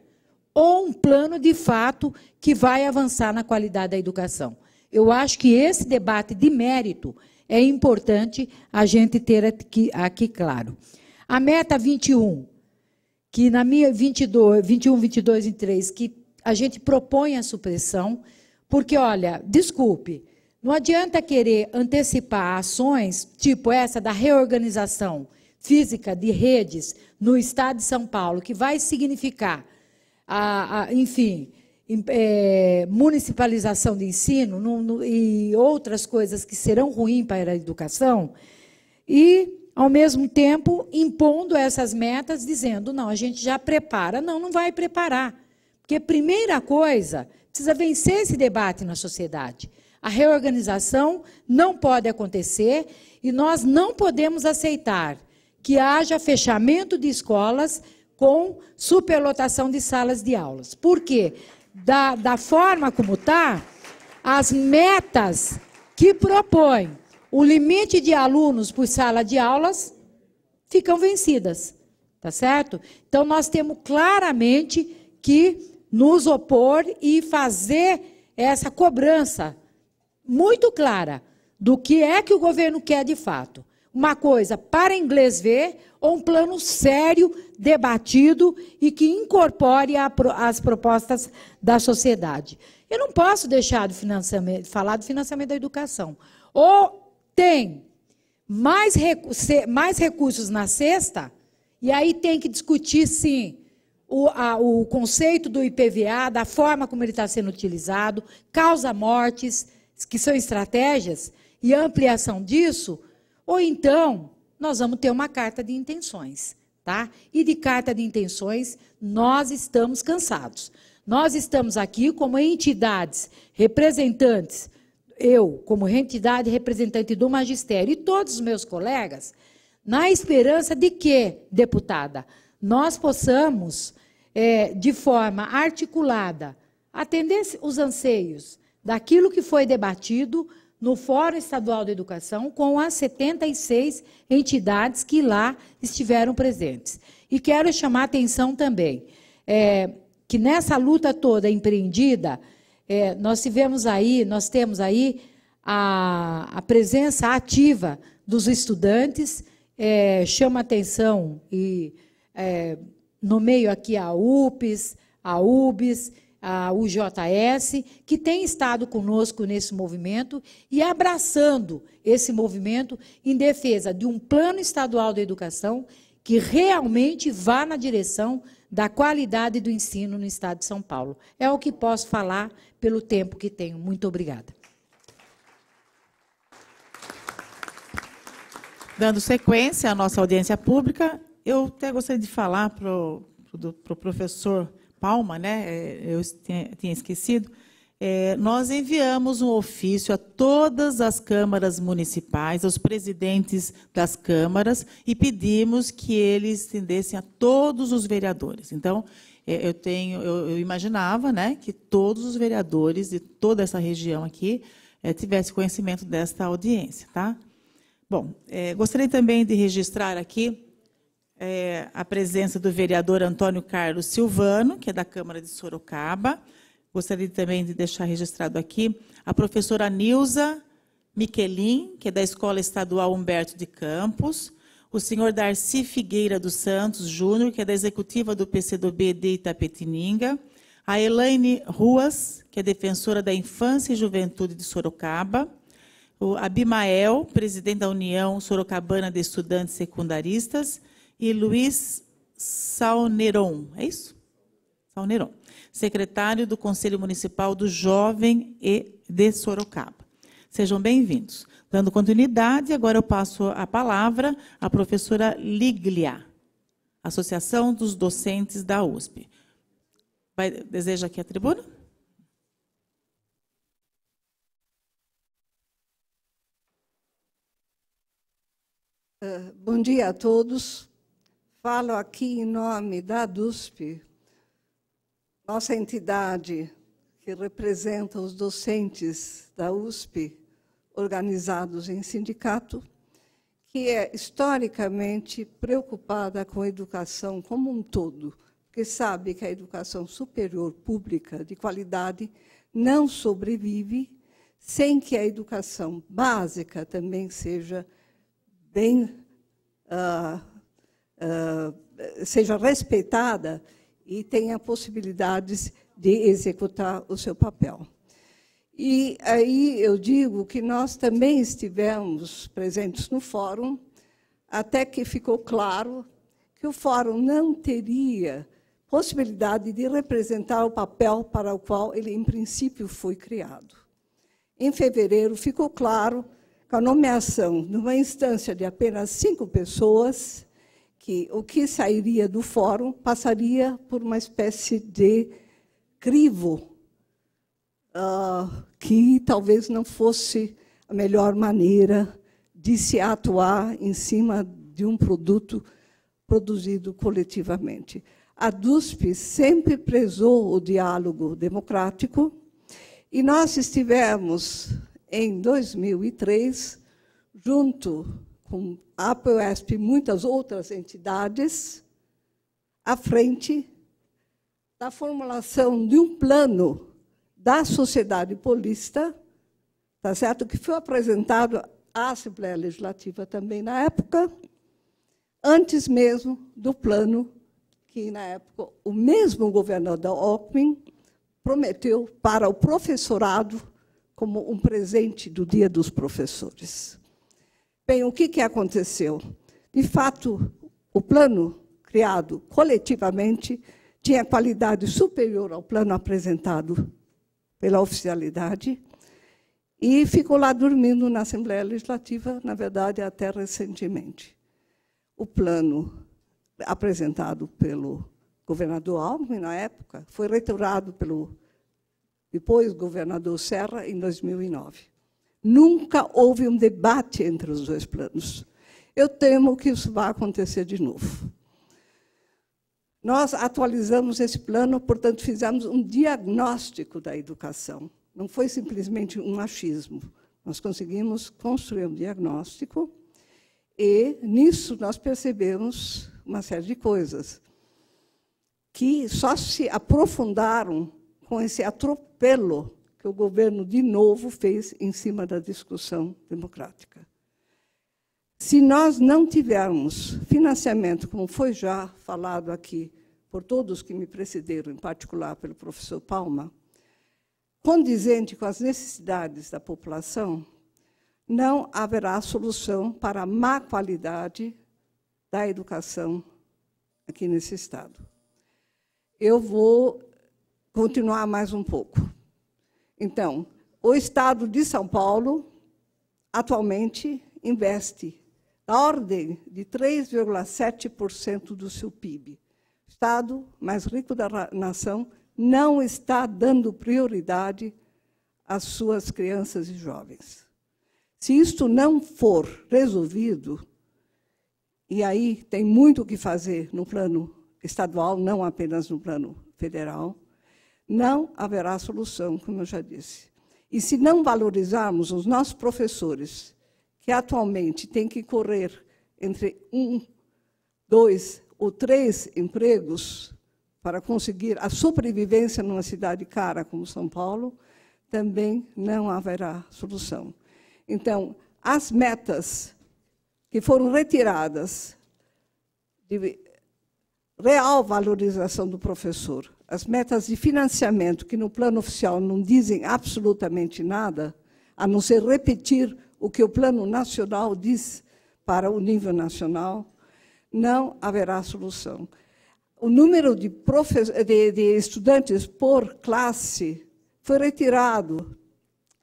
ou um plano, de fato, que vai avançar na qualidade da educação. Eu acho que esse debate de mérito é importante a gente ter aqui claro. A meta 21, que na minha 21, 22 e 23, que a gente propõe a supressão, porque, olha, desculpe, não adianta querer antecipar ações, tipo essa da reorganização física de redes no Estado de São Paulo, que vai significar, enfim, municipalização de ensino e outras coisas que serão ruins para a educação, e, ao mesmo tempo, impondo essas metas, dizendo, não, a gente já prepara. Não, não vai preparar. Porque, primeira coisa, precisa vencer esse debate na sociedade. A reorganização não pode acontecer e nós não podemos aceitar que haja fechamento de escolas com superlotação de salas de aulas. Por quê? Da forma como está, as metas que propõem o limite de alunos por sala de aulas ficam vencidas, tá certo? Então, nós temos claramente que nos opor e fazer essa cobrança muito clara do que é que o governo quer de fato. Uma coisa para inglês ver, ou um plano sério, debatido e que incorpore as propostas da sociedade. Eu não posso deixar de falar do financiamento da educação. Ou tem mais recursos na cesta, e aí tem que discutir, sim, o conceito do IPVA, da forma como ele está sendo utilizado, causa-mortes, que são estratégias, e a ampliação disso, ou então nós vamos ter uma carta de intenções, tá? E de carta de intenções, nós estamos cansados. Nós estamos aqui como entidades representantes, eu como entidade representante do magistério e todos os meus colegas, na esperança de que, deputada, nós possamos, de forma articulada, atender os anseios daquilo que foi debatido no Fórum Estadual de Educação com as 76 entidades que lá estiveram presentes. E quero chamar a atenção também, que nessa luta toda empreendida, nós temos aí a presença ativa dos estudantes, chama atenção e nomeio aqui a UPES, a UBS, a UJS, que tem estado conosco nesse movimento e abraçando esse movimento em defesa de um plano estadual de educação que realmente vá na direção da qualidade do ensino no Estado de São Paulo. É o que posso falar pelo tempo que tenho. Muito obrigada.
Dando sequência à nossa audiência pública, eu até gostaria de falar para o professor Palma, né? Eu tinha esquecido. Nós enviamos um ofício a todas as câmaras municipais, aos presidentes das câmaras, e pedimos que eles estendessem a todos os vereadores. Então, eu imaginava, né, que todos os vereadores de toda essa região aqui tivessem conhecimento desta audiência. Tá? Bom, gostaria também de registrar aqui a presença do vereador Antônio Carlos Silvano, que é da Câmara de Sorocaba. Gostaria também de deixar registrado aqui a professora Nilza Miquelin, que é da Escola Estadual Humberto de Campos, o senhor Darcy Figueira dos Santos Júnior, que é da Executiva do PCdoB de Itapetininga, a Elaine Ruas, que é defensora da Infância e Juventude de Sorocaba, o Abimael, presidente da União Sorocabana de Estudantes Secundaristas, e Luiz Salneron, é isso? Salneron, secretário do Conselho Municipal do Jovem e de Sorocaba. Sejam bem-vindos. Dando continuidade, agora eu passo a palavra à professora Liglia, Associação dos Docentes da USP. Deseja aqui a tribuna?
Bom dia a todos. Falo aqui em nome da DUSP, nossa entidade que representa os docentes da USP, organizados em sindicato, que é historicamente preocupada com a educação como um todo, porque sabe que a educação superior pública de qualidade não sobrevive sem que a educação básica também seja bem seja respeitada e tenha possibilidades de executar o seu papel. E aí eu digo que nós também estivemos presentes no fórum, até que ficou claro que o fórum não teria possibilidade de representar o papel para o qual ele, em princípio, foi criado. Em fevereiro, ficou claro que a nomeação numa instância de apenas 5 pessoas, que o que sairia do fórum passaria por uma espécie de crivo, que talvez não fosse a melhor maneira de se atuar em cima de um produto produzido coletivamente. A DUSP sempre prezou o diálogo democrático, e nós estivemos, em 2003, junto com a APUESP e muitas outras entidades, à frente da formulação de um plano da sociedade paulista, tá certo? Que foi apresentado à Assembleia Legislativa também na época, antes mesmo do plano que, na época, o mesmo governador Alckmin prometeu para o professorado como um presente do Dia dos Professores. Bem, o que aconteceu? De fato, o plano criado coletivamente tinha qualidade superior ao plano apresentado pela oficialidade e ficou lá dormindo na Assembleia Legislativa, na verdade, até recentemente. O plano apresentado pelo governador Alckmin, na época, foi reiterado pelo depois governador Serra, em 2009. Nunca houve um debate entre os dois planos. Eu temo que isso vai acontecer de novo. Nós atualizamos esse plano, portanto, fizemos um diagnóstico da educação. Não foi simplesmente um achismo. Nós conseguimos construir um diagnóstico e, nisso, nós percebemos uma série de coisas que só se aprofundaram com esse atropelo que o governo, de novo, fez em cima da discussão democrática. Se nós não tivermos financiamento, como foi já falado aqui por todos que me precederam, em particular pelo professor Palma, condizente com as necessidades da população, não haverá solução para a má qualidade da educação aqui nesse Estado. Eu vou continuar mais um pouco. Então, o Estado de São Paulo, atualmente, investe da ordem de 3,7% do seu PIB. O Estado mais rico da nação não está dando prioridade às suas crianças e jovens. Se isto não for resolvido, e aí tem muito o que fazer no plano estadual, não apenas no plano federal, não haverá solução, como eu já disse. E se não valorizarmos os nossos professores, que atualmente têm que correr entre 1, 2 ou 3 empregos para conseguir a sobrevivência numa cidade cara como São Paulo, também não haverá solução. Então, as metas que foram retiradas de real valorização do professor, as metas de financiamento, que no plano oficial não dizem absolutamente nada, a não ser repetir o que o plano nacional diz para o nível nacional, não haverá solução. O número de estudantes por classe foi retirado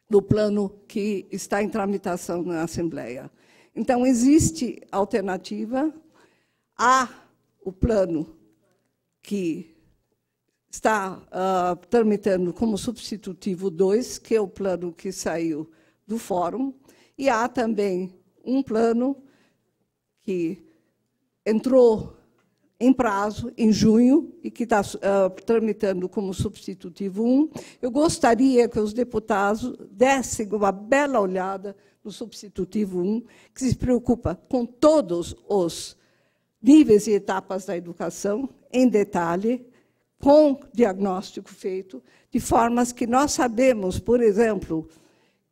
do plano que está em tramitação na Assembleia. Então, existe alternativa. Há o plano que está tramitando como substitutivo 2, que é o plano que saiu do Fórum, e há também um plano que entrou em prazo, em junho, e que está tramitando como substitutivo 1. Eu gostaria que os deputados dessem uma bela olhada no substitutivo 1, que se preocupa com todos os níveis e etapas da educação, em detalhe, com diagnóstico feito, de formas que nós sabemos, por exemplo,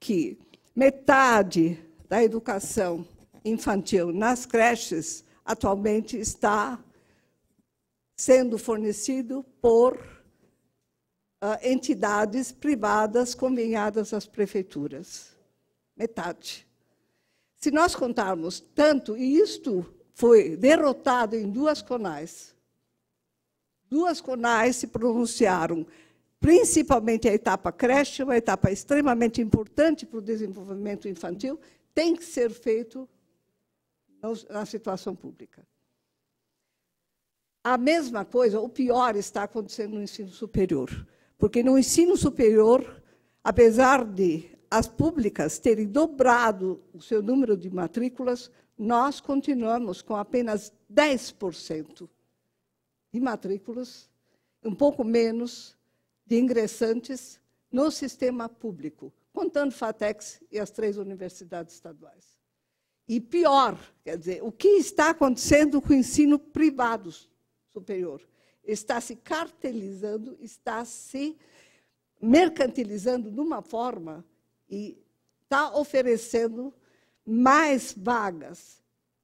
que metade da educação infantil nas creches atualmente está sendo fornecido por entidades privadas conveniadas às prefeituras. Metade. Se nós contarmos tanto, e isto foi derrotado em 2 CONAIs, 2 CONAIs se pronunciaram, principalmente a etapa creche, uma etapa extremamente importante para o desenvolvimento infantil, tem que ser feito na situação pública. A mesma coisa, o pior, está acontecendo no ensino superior. Porque no ensino superior, apesar de as públicas terem dobrado o seu número de matrículas, nós continuamos com apenas 10% de matrículas, um pouco menos de ingressantes no sistema público, contando FATECs e as 3 universidades estaduais. E pior, quer dizer, o que está acontecendo com o ensino privado superior? Está se cartelizando, está se mercantilizando de uma forma e está oferecendo mais vagas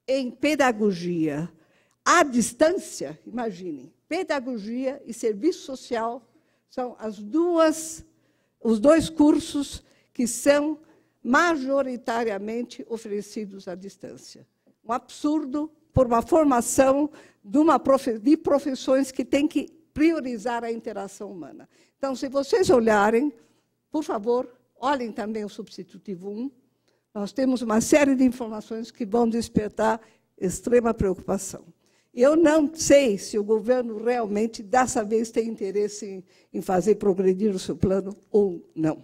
em pedagogia à distância. Imaginem, pedagogia e serviço social são os 2 cursos que são majoritariamente oferecidos à distância. Um absurdo por uma formação de profissões que têm que priorizar a interação humana. Então, se vocês olharem, por favor, olhem também o substitutivo 1. Nós temos uma série de informações que vão despertar extrema preocupação. Eu não sei se o governo realmente, dessa vez, tem interesse em fazer progredir o seu plano ou não.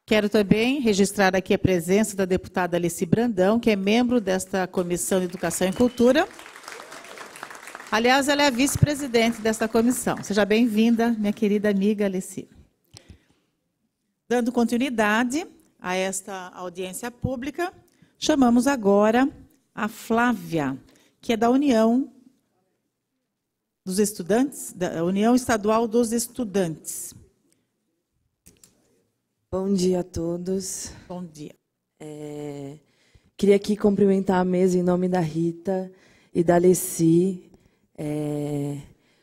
Quero também registrar aqui a presença da deputada Alessi Brandão, que é membro desta Comissão de Educação e Cultura. Aliás, ela é a vice-presidente desta comissão. Seja bem-vinda, minha querida amiga Alessi. Dando continuidade a esta audiência pública, chamamos agora a Flávia, que é da União dos Estudantes, da União Estadual dos Estudantes.
Bom dia a todos.
Bom dia.
Queria aqui cumprimentar a mesa em nome da Rita e da Alessi,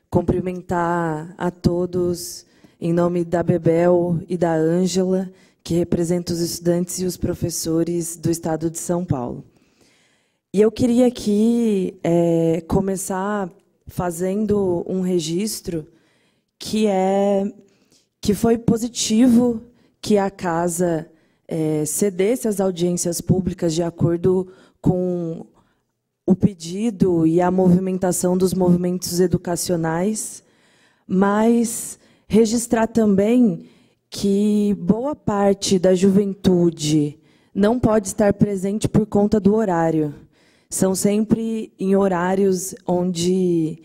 cumprimentar a todos em nome da Bebel e da Ângela, que representa os estudantes e os professores do Estado de São Paulo. E eu queria aqui começar fazendo um registro que foi positivo que a Casa cedesse as audiências públicas de acordo com o pedido e a movimentação dos movimentos educacionais, mas registrar também que boa parte da juventude não pode estar presente por conta do horário. São sempre em horários onde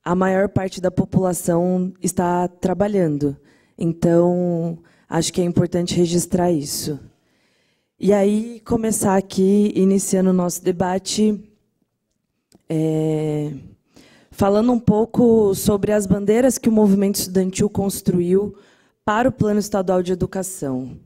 a maior parte da população está trabalhando. Então, acho que é importante registrar isso. E aí, começar aqui, iniciando o nosso debate, falando um pouco sobre as bandeiras que o movimento estudantil construiu para o Plano Estadual de Educação.